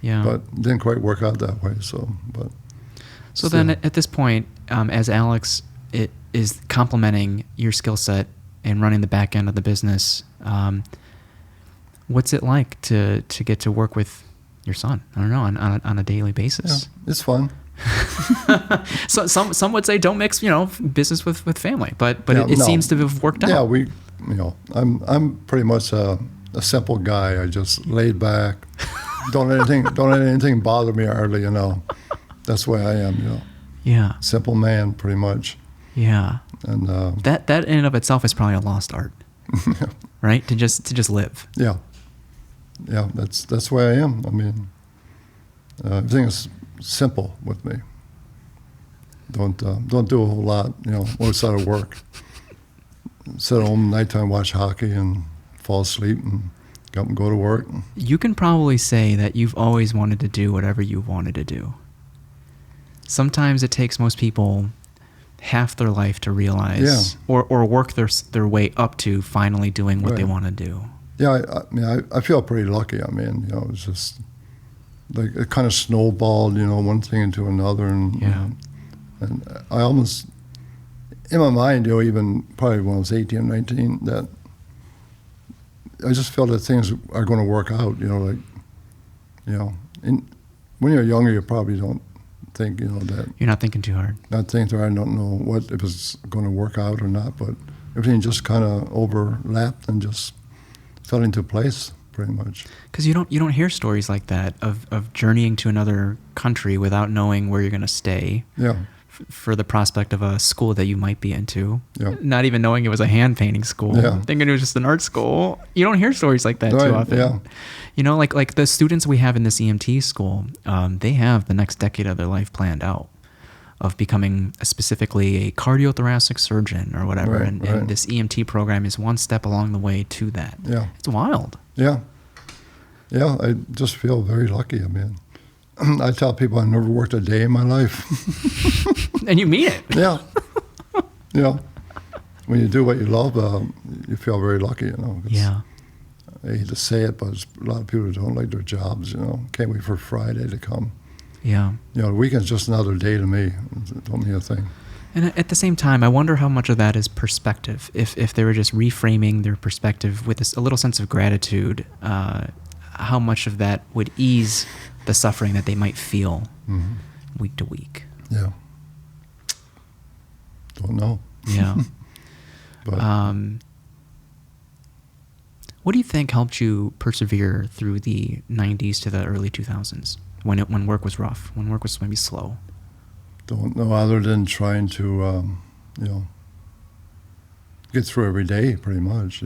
But it didn't quite work out that way. So then at this point, as Alex is complementing your skill set and running the back end of the business. What's it like to get to work with your son? I don't know, on a daily basis. Yeah, it's fun. So some would say don't mix, business with family, but Yeah, it no. seems to have worked out. Yeah, I'm pretty much a simple guy. I just laid back, don't let anything bother me hardly. That's the way I am. Yeah. Simple man, pretty much. Yeah. And That in and of itself is probably a lost art, right? To just live. yeah, that's the way I am. I mean, everything is simple with me. Don't do a whole lot, outside of work. Sit at home nighttime, watch hockey, and fall asleep, and get up and go to work. You can probably say that you've always wanted to do whatever you wanted to do. Sometimes it takes most people half their life to realize, or work their way up to finally doing what they want to do. Yeah, I feel pretty lucky. I mean, it's just like it kind of snowballed, one thing into another, and and I almost, in my mind, even probably when I was 18 or 19, that I just felt that things are going to work out. When you're younger, you probably don't think, that. You're not thinking too hard. Not thinking I don't know what if it's going to work out or not, but everything just kind of overlapped and just fell into place pretty much. Because you don't hear stories like that of journeying to another country without knowing where you're going to stay. Yeah. For the prospect of a school that you might be into, Yeah. not even knowing it was a hand painting school, thinking it was just an art school. You don't hear stories like that too often. Yeah. Like the students we have in this EMT school, they have the next decade of their life planned out of becoming specifically a cardiothoracic surgeon or whatever. Right, and right. this EMT program is one step along the way to that. Yeah. It's wild. Yeah. Yeah, I just feel very lucky. I mean, I tell people I never worked a day in my life. And you mean it. Yeah. Yeah. When you do what you love, you feel very lucky, 'cause Yeah. I hate to say it, but there's a lot of people who don't like their jobs, Can't wait for Friday to come. Yeah. The weekend's just another day to me. It don't mean a thing. And at the same time, I wonder how much of that is perspective. If they were just reframing their perspective with a little sense of gratitude, how much of that would ease the suffering that they might feel week to week. Yeah. Don't know. Yeah. But What do you think helped you persevere through the 90s to the early 2000s when work was rough, when work was maybe slow? don't know other than trying to, get through every day pretty much,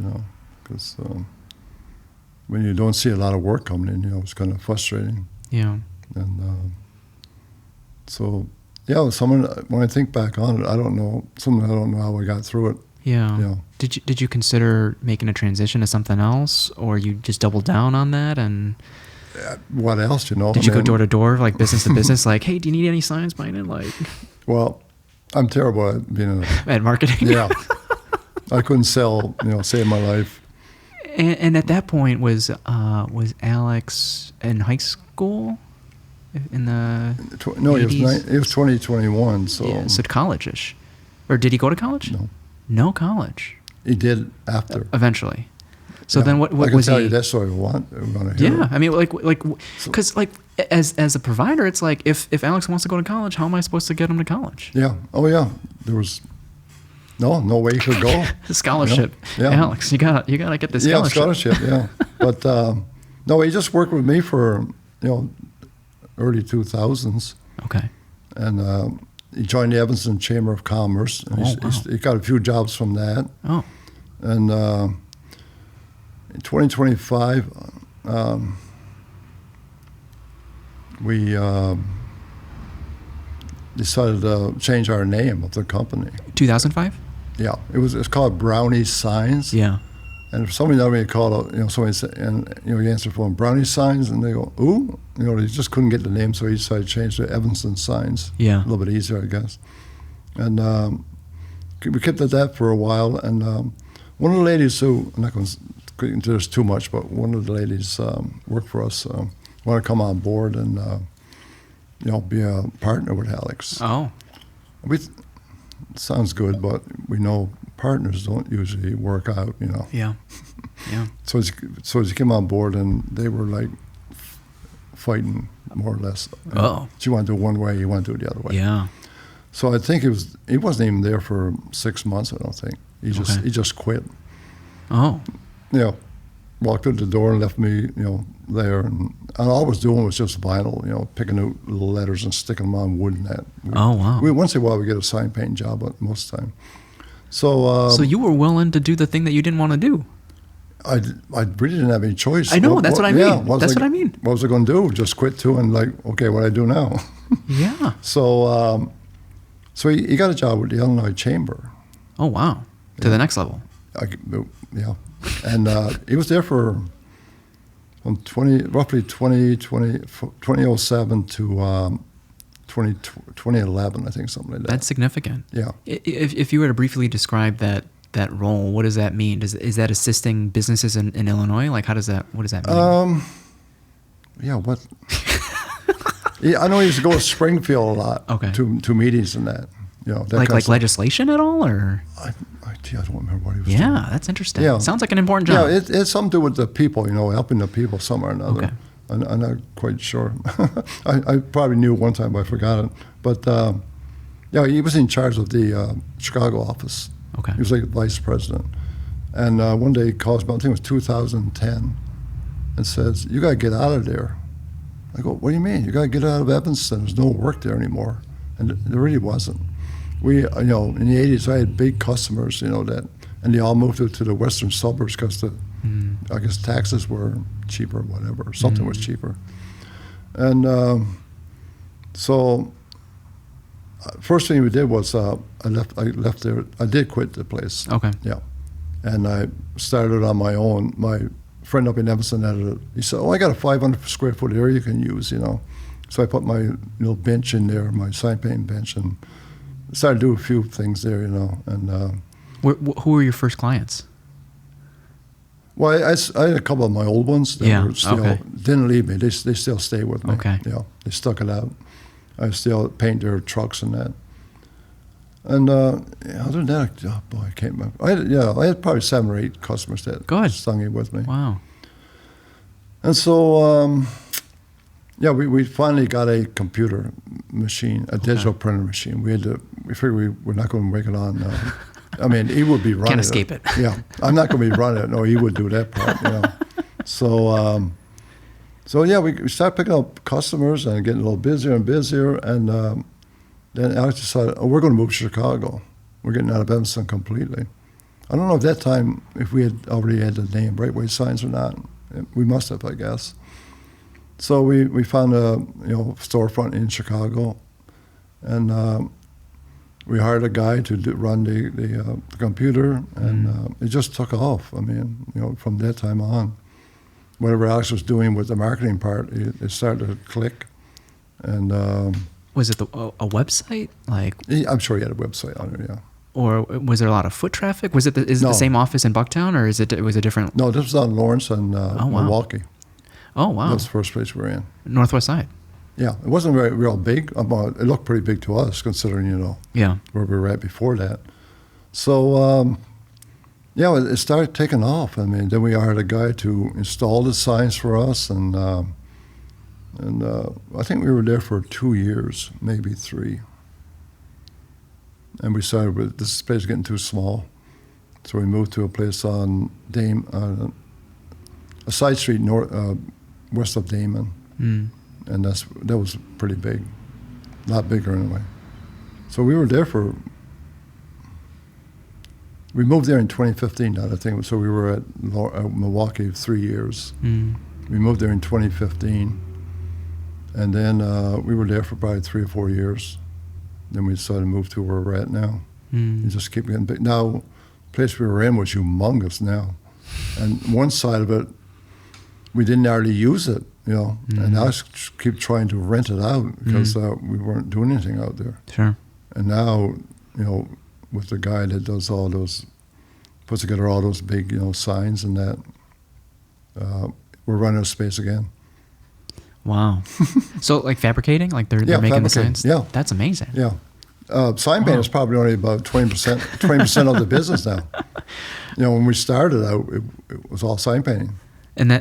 because when you don't see a lot of work coming in, it's kind of frustrating. Yeah. And so, when I think back on it, I don't know how I got through it. Yeah. Did you consider making a transition to something else, or you just doubled down on that? And What else, did you go door to door, like business to business, like, hey, do you need any signs painted? Like, Well, I'm terrible at being at marketing. Yeah. I couldn't save my life. And at that point, was Alex in high school? In the No, he 80s? was 2021, so Yeah, so college-ish. Or did he go to college? No. No college. He did after. Eventually. So Yeah. then what I can was tell he? you that story. We want to hear. Yeah, it. I mean, because as a provider, it's like if Alex wants to go to college, how am I supposed to get him to college? Yeah. Oh yeah. There was no way he could go. Scholarship. Yeah. Alex, you gotta get this scholarship. Yeah, scholarship. Yeah. But no, he just worked with me for early 2000s, Okay. and he joined the Evanston Chamber of Commerce. And he got a few jobs from that. Oh. And in 2025, we decided to change our name of the company. 2005. Yeah, it's called Brownie Signs. Yeah. And if somebody normally called, somebody said, and you answer the phone, Brownie Signs, and they go, ooh, they just couldn't get the name, so he decided to change to Evanston Signs. Yeah. A little bit easier, I guess. And we kept at that for a while, and one of the ladies who, I'm not going to get into this too much, but one of the ladies worked for us, wanted to come on board and, be a partner with Alex. Oh. Sounds good, but we know partners don't usually work out, you know. Yeah. Yeah. So as you came on board, and they were like fighting more or less. Oh. She wanted to do it one way, you want to do it the other way. Yeah. So I think he wasn't even there for 6 months. I don't think he just quit. Oh. You know, walked out the door and left me, you know, there, and all I was doing was just vinyl, you know, picking out little letters and sticking them on wood and that. Oh, wow. Once in a while we get a sign painting job, but most of the time. So So you were willing to do the thing that you didn't want to do. I really didn't have any choice. I know, that's what I mean. Yeah, That's what I mean. What was I going to do? Just quit too, and like, okay, what do I do now? Yeah. So he got a job with the Illinois Chamber. Oh, wow. To the next level. Yeah, and he was there for from 2007 to 2011, I think, something like that. That's significant. Yeah. If you were to briefly describe that role, what does that mean? Is that assisting businesses in Illinois? Like, what does that mean? Yeah, what? Yeah, I know he used to go to Springfield a lot. Okay. To meetings and that. You know, that like kind of stuff. legislation at all, or? I don't remember what he was doing. Yeah, that's interesting. Yeah. Sounds like an important job. Yeah, it's something to do with the people, you know, helping the people somewhere or another. Okay. I'm not quite sure. I probably knew one time, but I forgot it. But, yeah, he was in charge of the Chicago office. Okay. He was like vice president. And one day he calls me, I think it was 2010, and says, "You got to get out of there." I go, "What do you mean? You got to get out of Evanston. There's no work there anymore." And there really wasn't. We, you know, in the 80s, I had big customers, you know, and they all moved to the western suburbs because I guess taxes were cheaper, whatever, something was cheaper. And so first thing we did was I left there. I did quit the place. Okay. Yeah. And I started on my own. My friend up in Evanston he said, "Oh, I got a 500 square foot area you can use, you know." So I put my little bench in there, my sign painting bench, and started to do a few things there, you know. And Who were your first clients? well, I had a couple of my old ones that were still didn't leave me. They still stay with me. Okay. Yeah, they stuck it out. I still paint their trucks and that. And other than that, oh boy, I can't remember. I had probably 7 or 8 customers that stung it with me. Wow. And so, we finally got a computer machine, a digital printer machine. We figured we were not going to make it on. I mean, he would be running Can't escape it. Yeah, I'm not going to be running it. No, he would do that part. You know. So we started picking up customers and getting a little busier and busier. And then Alex decided, we're going to move to Chicago. We're getting out of Evanston completely. I don't know at that time if we had already had the name Brightway Signs or not. We must have, I guess. So we found a storefront in Chicago, and we hired a guy to run the computer, and it just took off. I mean, from that time on, whatever Alex was doing with the marketing part, it started to click. And was it a website? Like, I'm sure he had a website on it, yeah. Or was there a lot of foot traffic? Was it it the same office in Bucktown, or was it a different? No, this was on Lawrence and Milwaukee. Oh, wow. That was the first place we were in. Northwest side. Yeah, it wasn't real big. It looked pretty big to us, considering, yeah, where we were at before that. So, it started taking off. I mean, then we hired a guy to install the signs for us, and I think we were there for 2 years, maybe 3. And we started with, this place is getting too small. So we moved to a place on a side street west of Damon. And that was pretty big, a lot bigger anyway. So we were there we moved there in 2015, I think. So we were at Milwaukee 3 years. We moved there in 2015. And then we were there for probably 3 or 4 years. Then we decided to move to where we're at now. And just keep getting big. Now, the place we were in was humongous now. And one side of it, we didn't hardly use it, and I keep trying to rent it out because we weren't doing anything out there. Sure. And now, with the guy that does puts together all those big, signs and that, we're running out of space again. Wow. So like fabricating, like they're making the signs? Yeah. That's amazing. Yeah. Sign paint is probably only about 20% of the business now. When we started out, it was all sign painting. And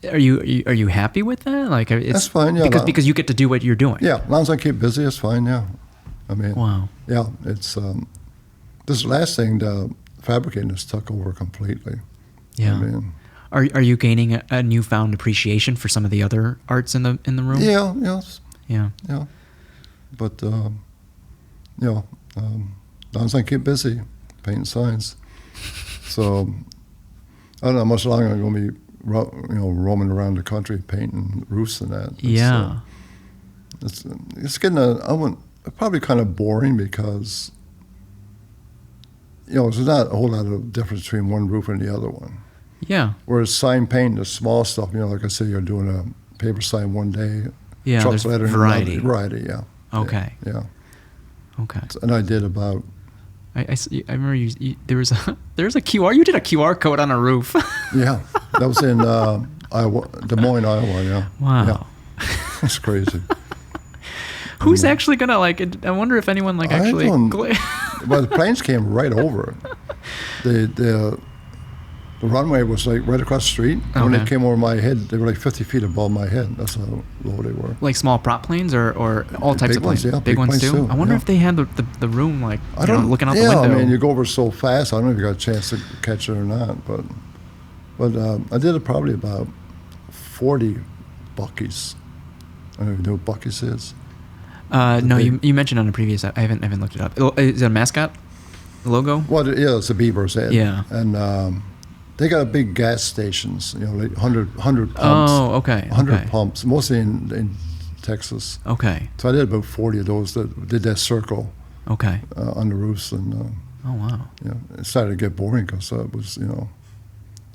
are you happy with that? Like, That's fine, yeah. Because you get to do what you're doing. Yeah, as long as I keep busy, it's fine. Yeah, I mean, wow. Yeah, it's this last thing, the fabricating has took over completely. Yeah. I mean, are you gaining a newfound appreciation for some of the other arts in the room? Yeah, yes. Yeah. Yeah. But as long as I keep busy painting signs. So I don't know how much longer I'm going to be roaming around the country painting roofs and that. Yeah. It's getting probably kind of boring because there's not a whole lot of difference between one roof and the other one. Yeah. Whereas sign painting, the small stuff, like I say, you're doing a paper sign one day. Yeah, truck there's lettering variety. Variety, yeah. Okay. Yeah. Okay. And I did about. I remember there was a QR. You did a QR code on a roof. Yeah, that was in Iowa, Des Moines, Iowa. Yeah. Wow. Yeah. That's crazy. Who's actually gonna I wonder if anyone actually. Well, the planes came right over it. The runway was right across the street. And when they came over my head, they were 50 feet above my head. That's how low they were. Like small prop planes or all types of planes? Ones, yeah, big ones too? I wonder if they had the room looking out the window. Yeah, I mean, you go over so fast, I don't know if you got a chance to catch it or not. But I did it probably about 40 Buckies. I don't even know what Buckies is. No, you mentioned on a previous. I haven't looked it up. Is it a mascot logo? Well, it's a beaver's head. Yeah. And they got big gas stations, 100 pumps. Oh, okay. 100 pumps, mostly in Texas. Okay. So I did about 40 of those that did that circle. Okay. On the roofs. And oh, wow. It started to get boring because it was,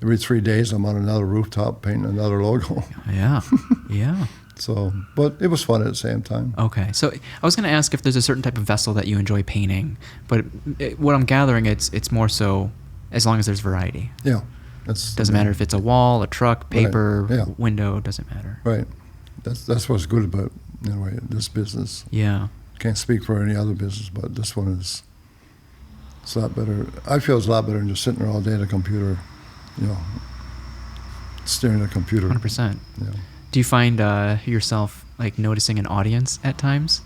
every 3 days I'm on another rooftop painting another logo. Yeah. Yeah. So, but it was fun at the same time. Okay. So I was going to ask if there's a certain type of vessel that you enjoy painting, but what I'm gathering, it's more so as long as there's variety. Yeah. Doesn't matter if it's a wall, a truck, paper, right. Yeah. window, doesn't matter. Right. That's what's good about, anyway, this business. Yeah. Can't speak for any other business, but this one it's a lot better. I feel it's a lot better than just sitting there all day at a computer, staring at a computer. 100%. Yeah. Do you find yourself noticing an audience at times?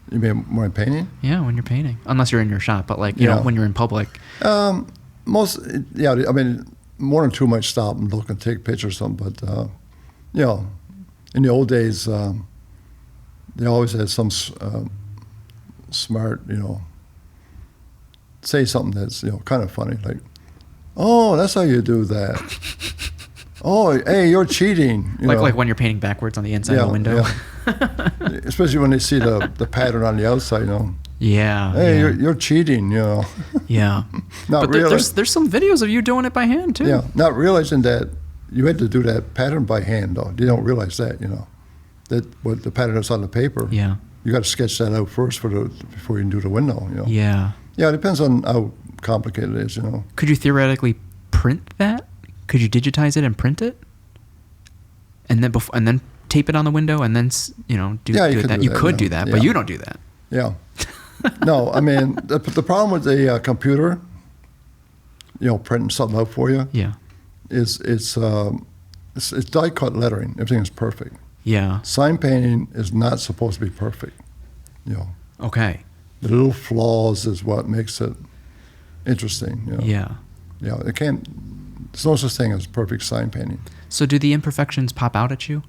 You mean when painting? Yeah, when you're painting, unless you're in your shop, but when you're in public. I mean, more than two might stop and look and take pictures or something, but in the old days, they always had some smart, say something that's kind of funny, like, "Oh, that's how you do that." "Oh, hey, you're cheating." Like when you're painting backwards on the inside of the window. Yeah. Especially when they see the pattern on the outside, Yeah. Hey, yeah. you're cheating, Yeah. Not but there's some videos of you doing it by hand too. Yeah, not realizing that you had to do that pattern by hand, though. You don't realize that, that what the pattern is on the paper. Yeah. You got to sketch that out first before you can do the window. Yeah. Yeah, it depends on how complicated it is. Could you theoretically print that? Could you digitize it and print it, and then tape it on the window, and then do that? You could do that, but you don't do that. Yeah. No, I mean the problem with the computer, printing something out for you. Yeah. Is it's die cut lettering. Everything is perfect. Yeah. Sign painting is not supposed to be perfect. Okay. The little flaws is what makes it interesting. Yeah. Yeah. There's no such thing as perfect sign painting. So do the imperfections pop out at you?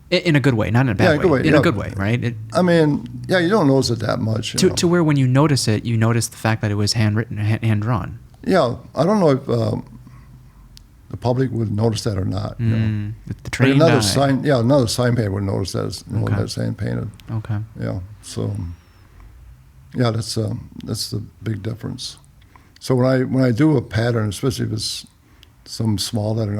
In a good way, not in a bad way. Good way. In a good way, right? You don't notice it that much. To where when you notice it, you notice the fact that it was handwritten, hand drawn. Yeah, I don't know if the public would notice that or not. The trained eye. Another sign painter would notice that that's hand painted. Okay. Yeah. So, that's the big difference. So when I do a pattern, especially if it's some small lettering,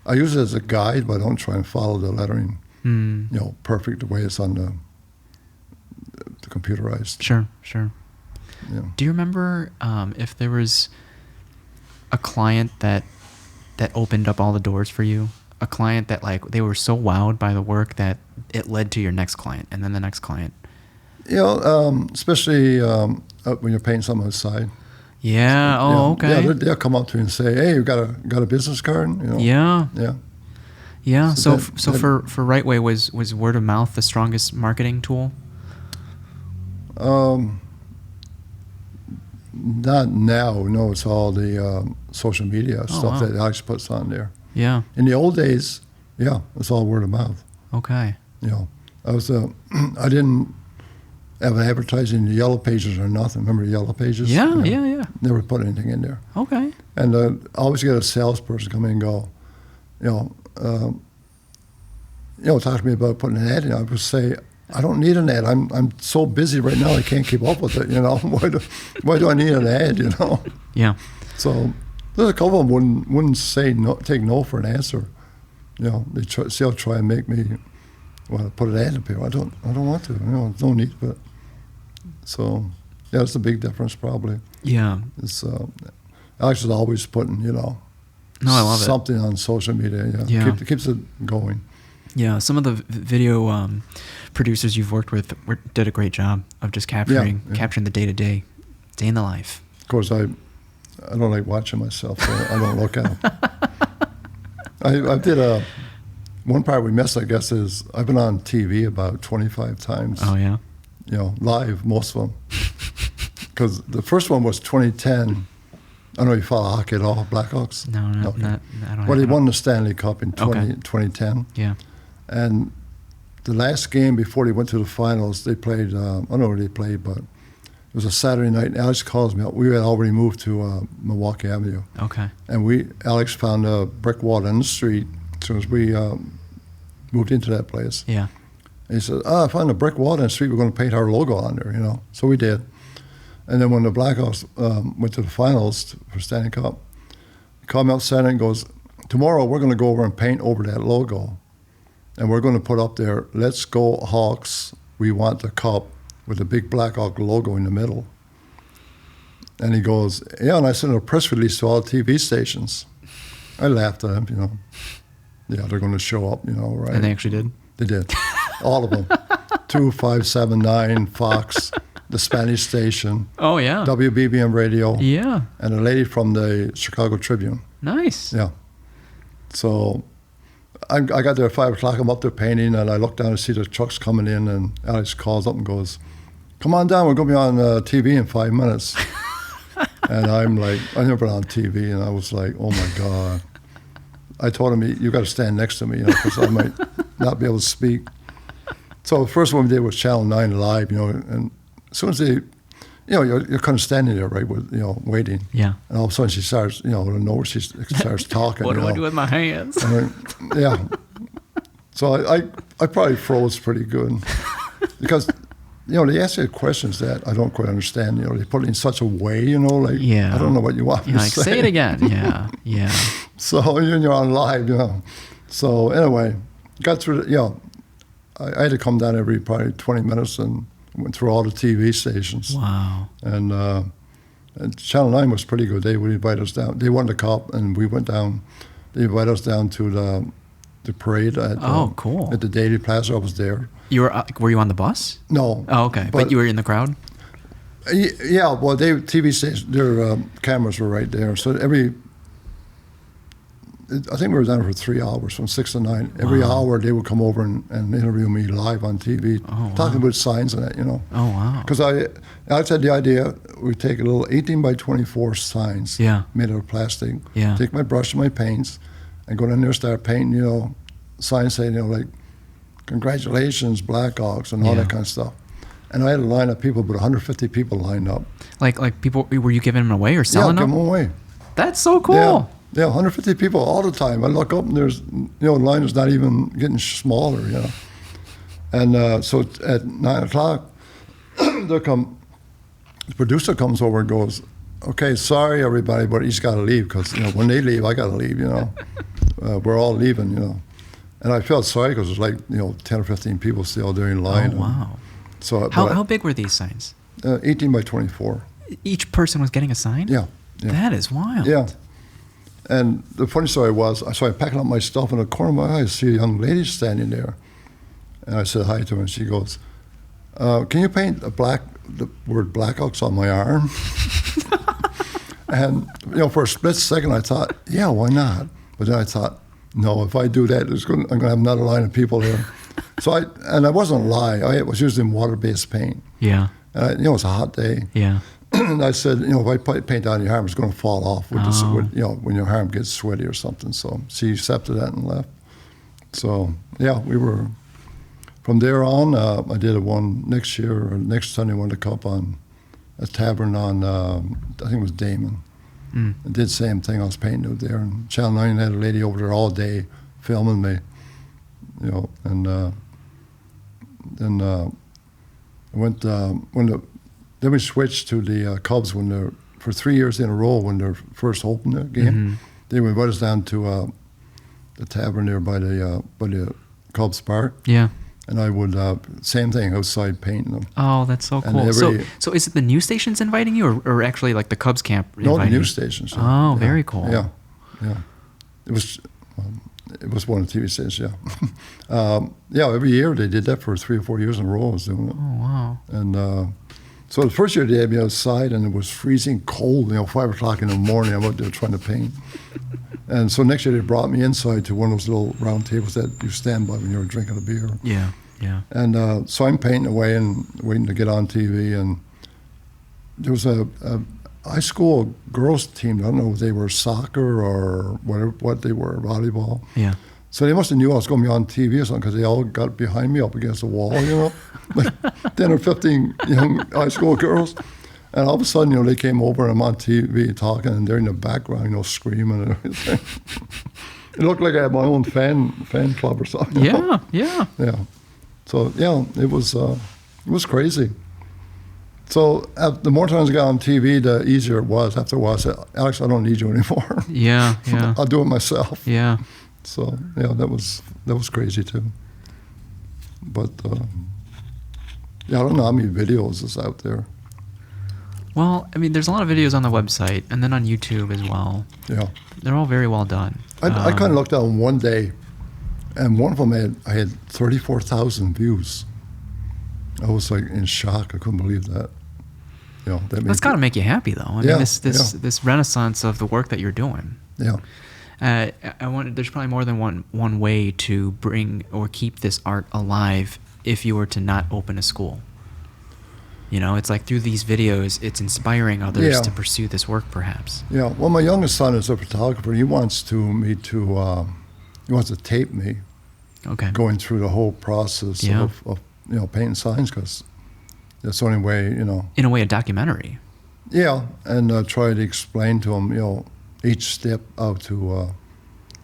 I use it as a guide, but I don't try and follow the lettering, perfect the way it's on the computerized. Sure. Yeah. Do you remember if there was a client that opened up all the doors for you? A client that they were so wowed by the work that it led to your next client and then the next client? Especially when you're painting something outside. Yeah. So, Oh, okay. Yeah, they'll come up to you and say, "Hey, you got a business card?" Yeah. Yeah. Yeah. So that- for Rightway, was word of mouth the strongest marketing tool? Not now. No, it's all the social media stuff wow. that Alex puts on there. Yeah. In the old days, it's all word of mouth. Okay. I was I didn't have advertising in the yellow pages or nothing. Remember the yellow pages? Yeah. Never put anything in there. Okay. And I always get a salesperson come in and go, talk to me about putting an ad in. I would say, I don't need an ad. I'm so busy right now I can't keep up with it. Why do I need an ad? Yeah. So there's a couple of them wouldn't say no, take no for an answer. They'll try and make me want to put an ad in paper. I don't want to. There's no need for it. So that's a big difference probably. Yeah. It's Alex is always putting No, I love something on social media. Yeah. Keeps it going. Yeah, some of the video producers you've worked with did a great job of just capturing the day in the life. Of course, I don't like watching myself, so I don't look at them. I did one part we missed, I guess, is I've been on TV about 25 times. Oh, yeah? Live, most of them. Because the first one was 2010. I don't know if you follow hockey at all, Blackhawks? No, not I don't. Well, they won the Stanley Cup in 2010. Yeah. And the last game before they went to the finals, they played, I don't know where they played, but it was a Saturday night, and Alex calls me up. We had already moved to Milwaukee Avenue. Okay. And Alex found a brick wall in the street as soon as we moved into that place. Yeah. And he said, I found a brick wall in the street. We're going to paint our logo on there, So we did. And then when the Blackhawks went to the finals for Stanley Cup, he called me up Saturday and goes, tomorrow we're going to go over and paint over that logo. And we're going to put up there, "Let's go Hawks, we want the cup," with a big Blackhawk logo in the middle. And he goes, and I sent a press release to all the TV stations. I laughed at him, Yeah, they're going to show up, right? And they actually did? They did. All of them. 2, 5, 7, 9, Fox, the Spanish station. Oh, yeah. WBBM radio. Yeah. And a lady from the Chicago Tribune. Nice. Yeah. So I got there at 5 o'clock. I'm up there painting, and I look down and see the trucks coming in, and Alex calls up and goes, "Come on down. We're going to be on TV in 5 minutes." And I'm like, I've never been on TV, and I was like, oh, my God. I told him, you got to stand next to me, because I might not be able to speak. So the first one we did was Channel 9 Live, and as soon as they, you're kind of standing there, right, with, waiting. Yeah. And all of a sudden she starts, out of nowhere, she starts talking. What do I do with my hands? Yeah. So I probably froze pretty good. Because, they ask you questions that I don't quite understand. They put it in such a way, like, I don't know what you want me to say. Say it again. Yeah. So you're on live, So anyway, got through I had to come down every probably 20 minutes and went through all the TV stations. Wow. And Channel 9 was pretty good. They would invite us down. They won the cup, and we went down. They invited us down to the parade at cool. At the Daily Plaza. I was there. You were you on the bus? No. Oh, okay. But you were in the crowd? Yeah, well, TV stations, their cameras were right there. So I think we were down for 3 hours, from 6 to 9. Every hour they would come over and interview me live on TV, talking about signs and that, Oh, wow. Because Alex had the idea, we take a little 18 by 24 signs made out of plastic, take my brush and my paints, and go in there and start painting, signs saying, like, "Congratulations, Blackhawks," and all that kind of stuff. And I had a line of people, about 150 people lined up. Like people, were you giving them away or selling them? Yeah, give them away. That's so cool. Yeah, 150 people all the time. I look up and there's, the line is not even getting smaller, And so at 9 o'clock, the producer comes over and goes, "Okay, sorry everybody, but he's got to leave because when they leave, I got to leave. We're all leaving. And I felt sorry because it was like 10 or 15 people still there in line. Oh, wow. So how big were these signs? 18 by 24. Each person was getting a sign? Yeah. That is wild. Yeah. And the funny story was, so I'm packing up my stuff in the corner of my eye, I see a young lady standing there. And I said hi to her, and she goes, "Can you paint the word Blackhawks on my arm?" And for a split second, I thought, "Yeah, why not?" But then I thought, "No, if I do that, I'm going to have another line of people there." So I wasn't lying. I was using water-based paint. Yeah. And it was a hot day. Yeah. And I said, if I paint on your arm, it's going to fall off when your arm gets sweaty or something. So she accepted that and left. So, yeah, we were, from there on, I did next Sunday, won the Cup on a tavern on, I think it was Damon. I did the same thing. I was painting out there. And Channel 9 had a lady over there all day filming me, and then I went, then we switched to the Cubs for 3 years in a row when they first opened the game. Mm-hmm. They would invite us down to the tavern there by the Cubs bar. Yeah. And I would, same thing, outside painting them. Oh, that's so cool. So is it the news stations inviting you or actually like the Cubs camp inviting No, the news you? stations. Yeah. Oh, Yeah. very cool. Yeah. It was one of the TV stations, yeah. Every year they did that for 3 or 4 years in a row. I was doing it. Oh, wow. And so the first year they had me outside, and it was freezing cold, 5 o'clock in the morning. I'm out there trying to paint. And so next year they brought me inside to one of those little round tables that you stand by when you're drinking a beer. Yeah, yeah. And so I'm painting away and waiting to get on TV. And there was a high school girls team. I don't know if they were soccer or what they were, volleyball. Yeah. So they must have knew I was going to be on TV or something because they all got behind me up against the wall, like 10 or 15 young high school girls. And all of a sudden, they came over and I'm on TV talking, and they're in the background, screaming and everything. It looked like I had my own fan club or something. Yeah, yeah. Yeah. So, yeah, it was crazy. So the more times I got on TV, the easier it was. After a while, I said, "Alex, I don't need you anymore." Yeah, yeah. I'll do it myself. Yeah. So, yeah, that was crazy, too. But, I don't know how many videos is out there. Well, I mean, there's a lot of videos on the website and then on YouTube as well. Yeah. They're all very well done. I kind of looked at them one day, and one of them I had 34,000 views. I was like in shock. I couldn't believe that. That's got to make you happy, though. I mean, this renaissance of the work that you're doing. Yeah. There's probably more than one way to bring or keep this art alive if you were to not open a school. It's like through these videos, it's inspiring others to pursue this work, perhaps. Yeah. Well, my youngest son is a photographer. He wants to tape me. Okay. Going through the whole process of painting signs, because that's the only way, In a way, a documentary. Yeah, and try to explain to him, each step how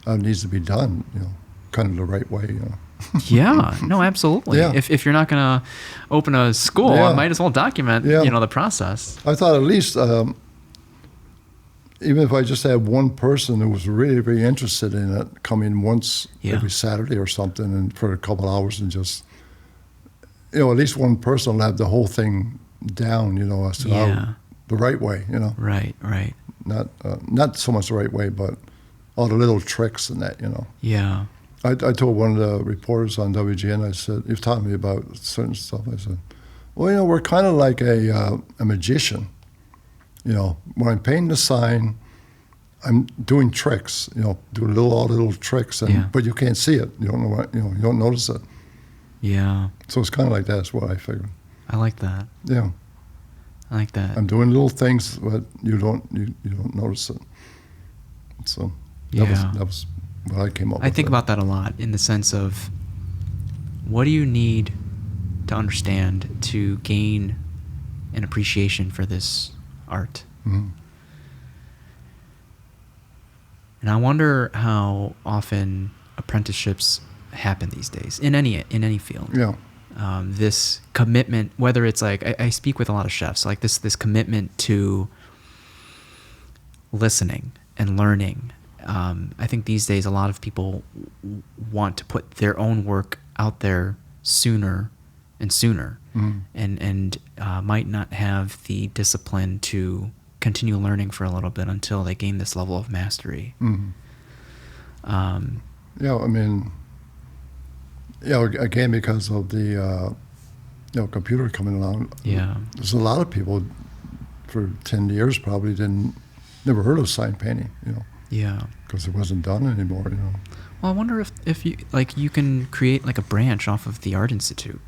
it needs to be done, kind of the right way, Yeah, no, absolutely. Yeah. If you're not going to open a school, I might as well document, the process. I thought at least, even if I just had one person who was really, really interested in it, come in once every Saturday or something, and for a couple hours, and just, at least one person will have the whole thing down, as to how the right way, Right, right. Not so much the right way, but all the little tricks and that, Yeah. I told one of the reporters on WGN, I said, he was talking to me about certain stuff. I said, well, we're kind of like a magician. When I'm painting the sign, I'm doing tricks, all the little tricks, but you can't see it. You don't know what, you don't notice it. Yeah. So it's kind of like that's what I figured. I like that. Yeah. I like that. I'm doing little things, but you don't notice it. So that was what I came up with. I think about that a lot in the sense of, what do you need to understand to gain an appreciation for this art? Mm-hmm. And I wonder how often apprenticeships happen these days in any field. Yeah. This commitment, whether it's like, I speak with a lot of chefs, like this commitment to listening and learning. I think these days a lot of people want to put their own work out there sooner and sooner, and might not have the discipline to continue learning for a little bit until they gain this level of mastery. Yeah, I mean, again, because of the computer coming along. Yeah. There's a lot of people for 10 years probably never heard of sign painting, Yeah. because it wasn't done anymore, Well, I wonder if you like you can create like a branch off of the Art Institute.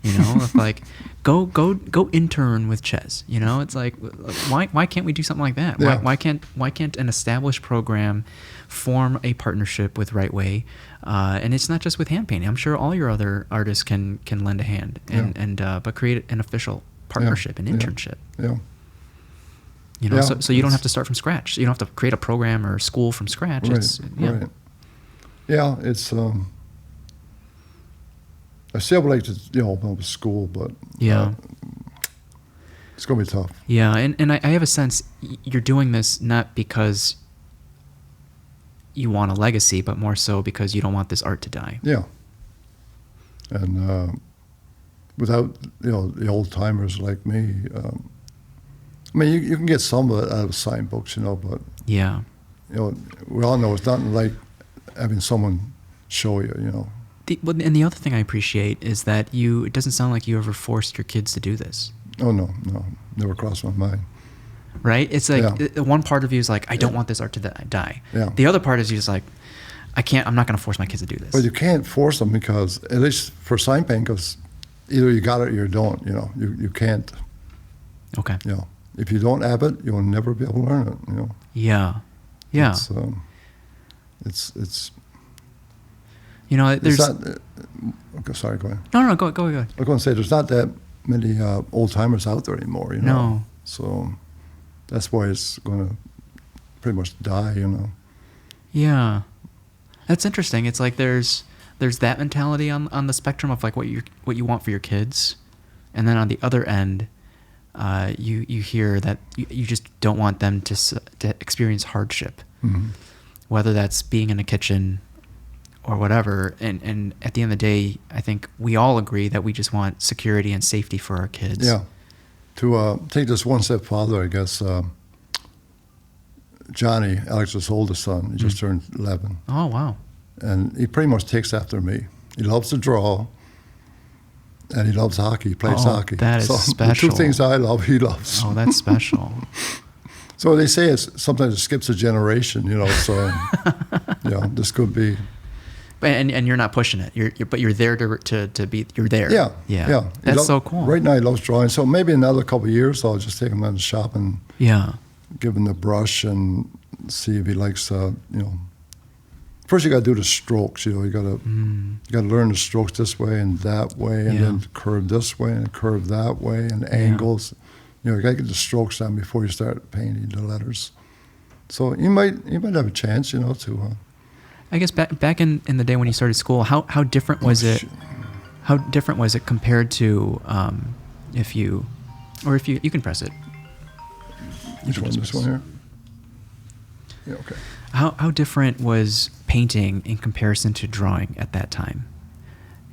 If like go intern with Ches. It's like why can't we do something like that? Yeah. Why can't an established program form a partnership with Right Way? And it's not just with hand painting. I'm sure all your other artists can lend a hand but create an official partnership, an internship. Yeah. So you don't have to start from scratch. You don't have to create a program or a school from scratch. Right. Right. Yeah, it's. I still would like to, open up a school, but it's going to be tough. Yeah, and I have a sense you're doing this not because you want a legacy, but more so because you don't want this art to die. Yeah. And without, the old-timers like me, you can get some of it out of sign books, but, Yeah. We all know it's nothing like having someone show you, And the other thing I appreciate is that it doesn't sound like you ever forced your kids to do this. Oh, no, never crossed my mind. Right? It's like one part of you is like, I don't want this art to die. Yeah. The other part is you just like, I'm not going to force my kids to do this. But you can't force them because, at least for sign painting, because either you got it or you don't, you can't. Okay. If you don't have it, you'll never be able to learn it, Yeah. Yeah. It's there's... It's not, okay, sorry, go ahead. No, go ahead. I was going to say, there's not that many old-timers out there anymore, No. So that's why it's going to pretty much die, Yeah. That's interesting. It's like there's that mentality on the spectrum of like what you want for your kids, and then on the other end, you hear that you just don't want them to experience hardship, whether that's being in a kitchen or whatever. And at the end of the day, I think we all agree that we just want security and safety for our kids. Yeah. To take this one step farther, I guess, Johnny, Alex's oldest son, he just turned 11. Oh, wow. And he pretty much takes after me. He loves to draw, and he loves hockey. He plays hockey. That is so special. The two things I love, he loves. Oh, that's special. So they say sometimes it skips a generation, so this could be. And you're not pushing it. But you're there to be. You're there. Yeah. That's so cool. Right now he loves drawing. So maybe another couple of years I'll just take him to the shop and give him the brush and see if he likes. First you got to do the strokes. You got to learn the strokes this way and that way, and then curve this way and curve that way, and angles. You got to get the strokes down before you start painting the letters. So you might have a chance, to. I guess back in the day when you started school, how different was it? How different was it compared to if you can press it. Which one? This one here? Yeah. Okay. How different was painting in comparison to drawing at that time?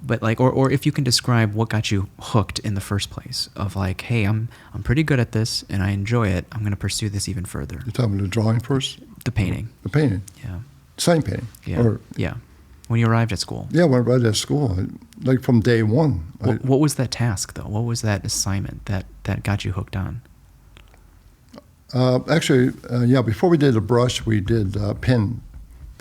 But like, or if you can describe what got you hooked in the first place, of like, hey, I'm pretty good at this and I enjoy it. I'm going to pursue this even further. You're talking about the drawing first? The painting. The painting. Yeah. Sign painting. Yeah. When you arrived at school. Yeah, when I arrived at school, like from day one. What was that task though? What was that assignment that got you hooked on? Actually, before we did the brush, we did pen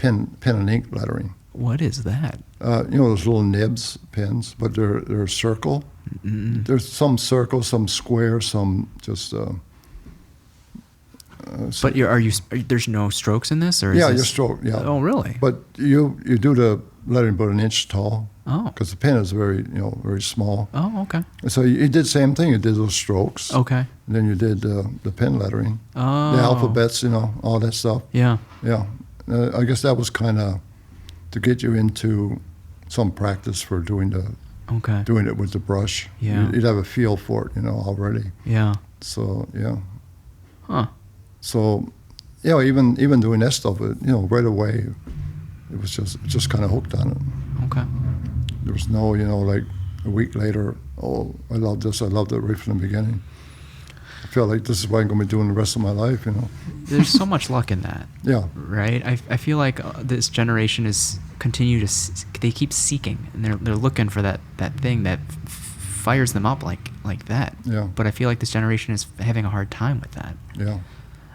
and ink lettering. What is that? Those little nibs pens, but they're circle. Mm-mm. There's some circle, some square, some just. But there's no strokes in this, or is your this... stroke. Yeah. Oh, really? But you do the lettering about an inch tall. Oh. Because the pen is very small. Oh, okay. And so you did the same thing. You did those strokes. Okay. And then you did the pen lettering. Oh. The alphabets, all that stuff. Yeah. Yeah. I guess that was kind of to get you into some practice for doing it with the brush. Yeah. You'd have a feel for it, already. Yeah. So, yeah. Huh. So, even doing that stuff, right away, it was just kind of hooked on it. Okay. There was no, like a week later, oh, I love this, I loved it right from the beginning. I felt like this is what I'm going to be doing the rest of my life, you know. There's so much luck in that. Yeah. Right? I feel like this generation is they keep seeking, and they're looking for that thing that fires them up like that. Yeah. But I feel like this generation is having a hard time with that. Yeah.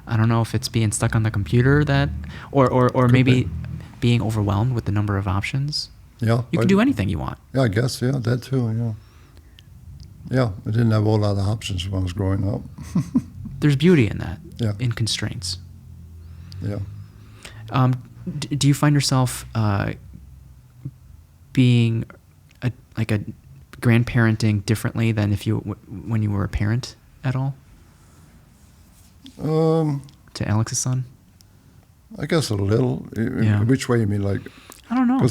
I don't know if it's being stuck on the computer or maybe being overwhelmed with the number of options. Yeah. You can do anything you want. Yeah, I guess, yeah, that too, yeah. Yeah, I didn't have a whole lot of options when I was growing up. There's beauty in that, Yeah. in constraints. Yeah. Do you find yourself being a grandparenting differently than when you were a parent at all? To Alex's son? I guess a little. Yeah. Which way you mean, like? I don't know.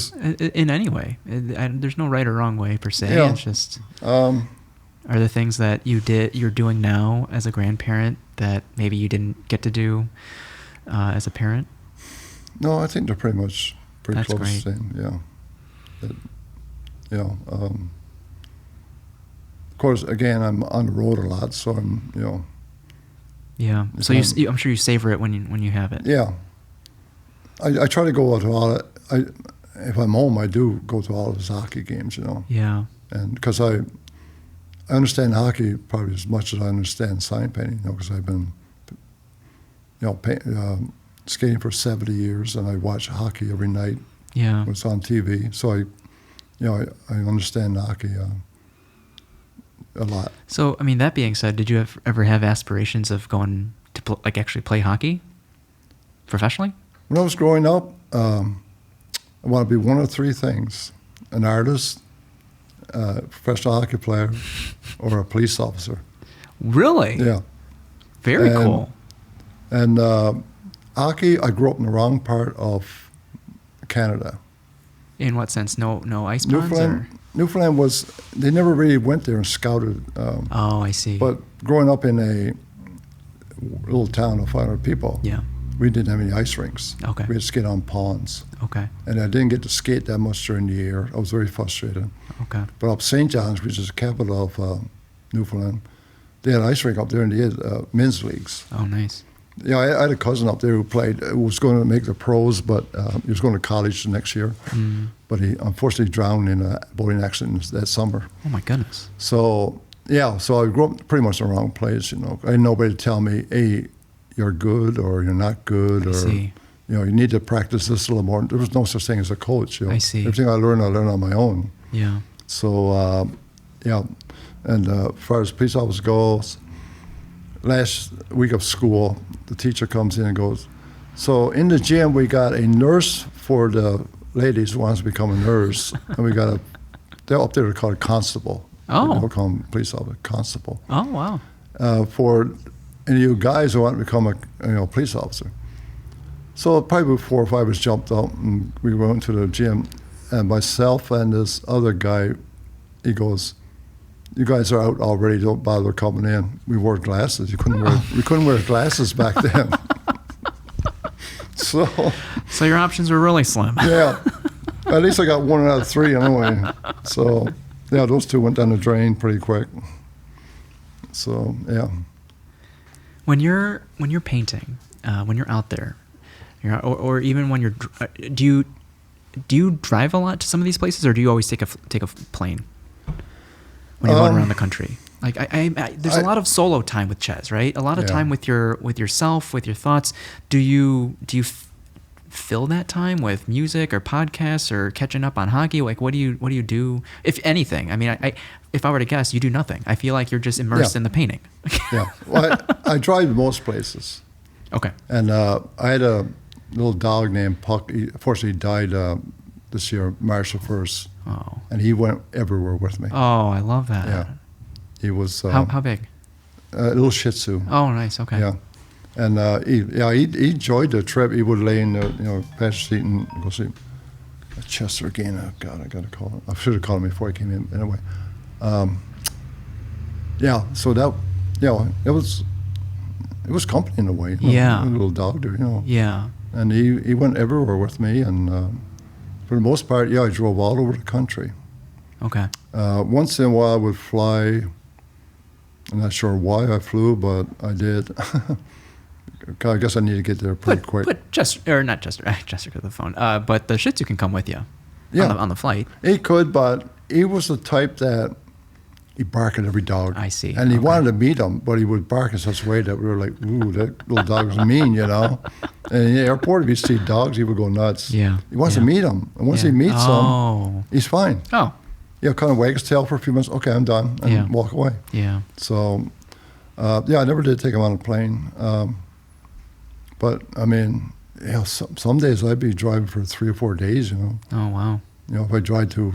In any way. There's no right or wrong way per se. Yeah. It's just, are there things that you're doing now as a grandparent that maybe you didn't get to do as a parent? No, I think they're pretty That's close great. to the same, yeah. Of course, again, I'm on the road a lot, so I'm, Yeah. If So I'm sure you savor it when you have it. yeah. I try to go out to all it. If I'm home, I do go to all of his hockey games, Yeah. and because I understand hockey probably as much as I understand sign painting, because I've been, skating for 70 years, and I watch hockey every night. Yeah. It's on TV, so I understand hockey a lot. So, I mean, that being said, did you ever have aspirations of going to actually play hockey professionally? When I was growing up, I want to be one of three things: an artist, a professional hockey player, or a police officer. Really? Yeah. Very cool. And hockey, I grew up in the wrong part of Canada. In what sense? No ice ponds? Newfoundland they never really went there and scouted. Oh, I see. But growing up in a little town of 500 people, Yeah. we didn't have any ice rinks. Okay. We had to skate on ponds. Okay. And I didn't get to skate that much during the year. I was very frustrated. Okay. But up St. John's, which is the capital of Newfoundland, they had an ice rink up there, and they had men's leagues. Oh, nice. Yeah, I had a cousin up there who was going to make the pros, but he was going to college the next year. Mm. But he unfortunately drowned in a boating accident that summer. Oh, my goodness. So I grew up pretty much in the wrong place, I had nobody to tell me, hey, you're good or you're not good, I see. you need to practice this a little more. There was no such thing as a coach. I see. Everything I learned on my own. Yeah. So, and as far as police officer goes, last week of school, the teacher comes in and goes, so in the gym we got a nurse for the ladies who wants to become a nurse, and we got they're up there, they're called a constable. Oh. They don't call them police officer, constable. Oh, wow. For any of you guys who want to become a police officer. So probably 4 or 5 of us jumped up, and we went to the gym, and myself and this other guy, he goes, you guys are out already, don't bother coming in. We wore glasses. We couldn't wear glasses back then. So your options were really slim. yeah, at least I got 1 out of 3 anyway. So yeah, those 2 went down the drain pretty quick. So yeah. When you're painting, when you're out there, or even when you're, do you drive a lot to some of these places, or do you always take a plane when you're going around the country? Like there's a lot of solo time with Ches, right? A lot of time with yourself, with your thoughts. Do you fill that time with music or podcasts or catching up on hockey? Like what do you do, if anything? I mean, if I were to guess, you do nothing. I feel like you're just immersed in the painting. Yeah. Well, I drive most places. Okay. And I had a little dog named Puck. He unfortunately died this year, March 1st. Oh. And he went everywhere with me. Oh, I love that. Yeah. He was... how big? A little Shih Tzu. Oh, nice. Okay. Yeah. And he enjoyed the trip. He would lay in the passenger seat and go see Chester again. Oh, God, I got to call him. I should have called him before he came in. Anyway. So that, it was company in a way. Yeah. A little dog there, Yeah. And he went everywhere with me, and for the most part, I drove all over the country. Okay. Once in a while, I would fly I'm not sure why I flew, but I did. I guess I need to get there pretty quick. But not Chester to the phone. But the Shih Tzu can come with you. Yeah. On the flight. He could, but he was the type that he barked at every dog. I see. And he wanted to meet them, but he would bark in such a way that we were like, ooh, that little dog's mean, you know. And in the airport, if you see dogs, he would go nuts. Yeah. He wants to meet them. And once he meets them, he's fine. Oh. Yeah, kind of wag his tail for a few minutes. Okay, I'm done. And walk away. Yeah. So, I never did take him on a plane. But, I mean, some days I'd be driving for 3 or 4 days, you know. Oh, wow. You know, if I drive to,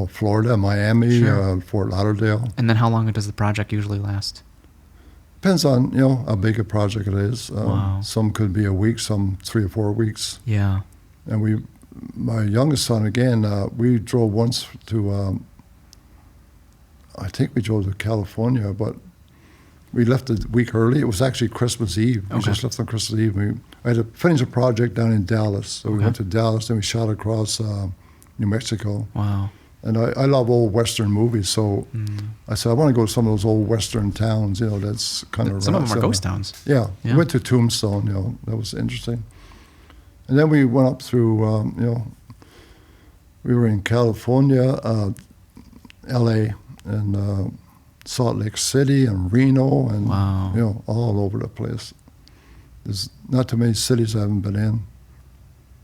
Florida, Miami, Fort Lauderdale. And then how long does the project usually last? Depends on, how big a project it is. Wow. Some could be a week, some 3 or 4 weeks. Yeah. And my youngest son, again, we drove once to, I think we drove to California, but we left a week early. It was actually Christmas Eve. We just left on Christmas Eve. I had to finish a project down in Dallas. So we went to Dallas, then we shot across New Mexico. Wow. And I love old Western movies, so I said, I want to go to some of those old Western towns, that's kind of... Some of them are ghost towns. Yeah. We went to Tombstone, that was interesting. And then we went up through, we were in California, L.A., and Salt Lake City, and Reno, and, all over the place. There's not too many cities I haven't been in.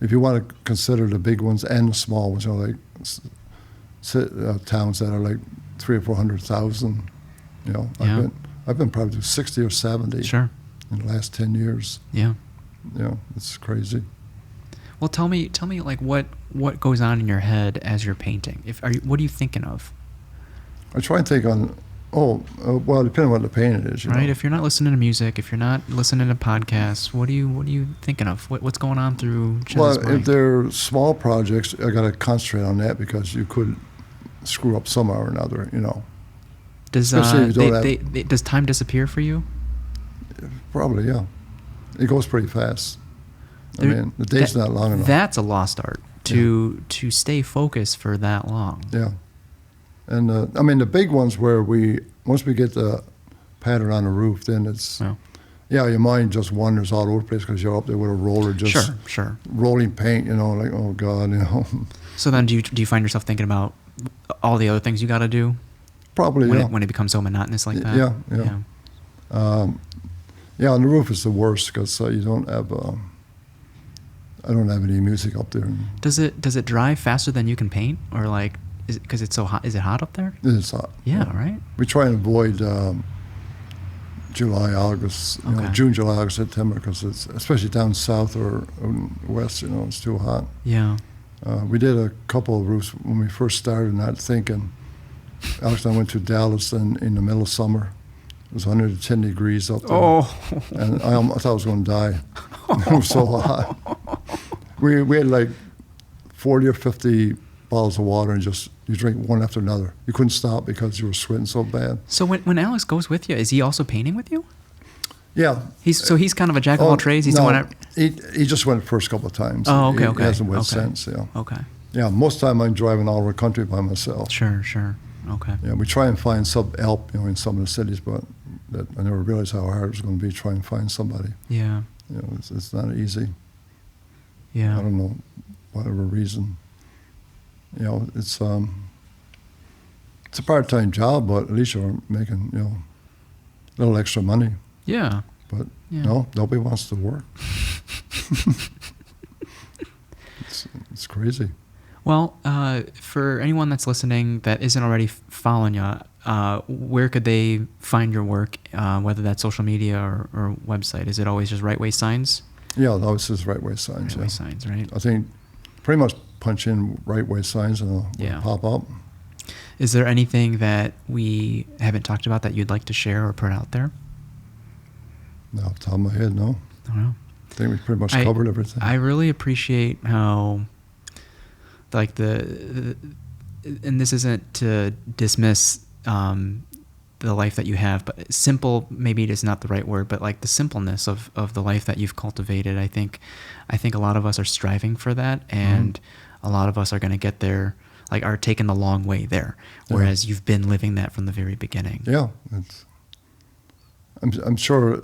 If you want to consider the big ones and the small ones, like... towns that are like 300,000 or 400,000. I've been probably to 60 or 70 in the last 10 years. Yeah. It's crazy. Well, tell me like what goes on in your head as you're painting? What are you thinking of? I try and think on well, depending on what the painting is, right? If you're not listening to music, if you're not listening to podcasts, what are you thinking of? What's going on through Chen's mind? If they're small projects, I got to concentrate on that because you could screw up somehow or another, Does does time disappear for you? Probably, yeah. It goes pretty fast. The day's not long enough. That's a lost art to stay focused for that long. Yeah. And the big ones where once we get the pattern on the roof, then it's your mind just wanders all over the place because you're up there with a roller just rolling paint, like, oh God, So then do you find yourself thinking about all the other things you got to do? Probably, when it becomes so monotonous like that? Yeah. On the roof is the worst because you don't have, I don't have any music up there. Does it dry faster than you can paint? Or like, because it's so hot? Is it hot up there? It is hot. Yeah, right? We try and avoid July, August, June, July, August, September, because it's, especially down south or west, it's too hot. Yeah. We did a couple of roofs when we first started, not thinking. Alex and I went to Dallas in the middle of summer. It was 110 degrees up there. Oh. And I thought I was going to die. It was so hot. We had like 40 or 50 bottles of water and just, you drink one after another. You couldn't stop because you were sweating so bad. So when Alex goes with you, is he also painting with you? Yeah. He's kind of a jack of all trades? He's doing it? He just went the first couple of times. Oh, okay. He hasn't went since, Okay. Yeah, most of the time I'm driving all over the country by myself. Sure. Okay. Yeah, we try and find some help, in some of the cities, but I never realized how hard it was going to be trying to find somebody. Yeah. It's not easy. Yeah. I don't know, whatever reason. It's a part-time job, but at least you're making, a little extra money. Yeah. But no, nobody wants to work. It's crazy. Well, for anyone that's listening that isn't already following you, where could they find your work, whether that's social media or website? Is it always just Right Way Signs? Yeah, it always says Right Way Signs. Right Way Signs, right? I think pretty much punch in Right Way Signs and it'll pop up. Is there anything that we haven't talked about that you'd like to share or put out there? No, off the top of my head, no. I don't know. I think we pretty much covered everything. I really appreciate how, like and this isn't to dismiss the life that you have, but simple maybe it is not the right word, but like the simpleness of the life that you've cultivated. I think a lot of us are striving for that, and a lot of us are going to get there are taking the long way there, whereas you've been living that from the very beginning. Yeah, I'm sure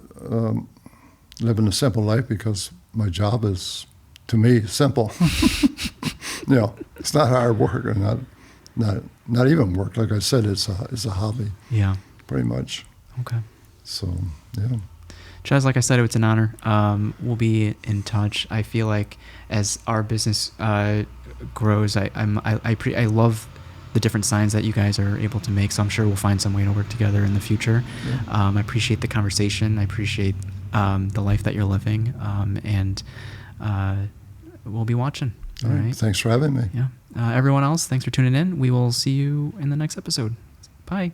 living a simple life because my job is, to me, simple. It's not hard work or not even work. Like I said, it's a hobby. Yeah. Pretty much. Okay. So yeah. Chaz, like I said, it's an honor. We'll be in touch. I feel like as our business grows, I love the different signs that you guys are able to make. So I'm sure we'll find some way to work together in the future. Yeah. I appreciate the conversation. I appreciate the life that you're living, and we'll be watching. All right. Thanks for having me. Yeah. Everyone else, thanks for tuning in. We will see you in the next episode. Bye.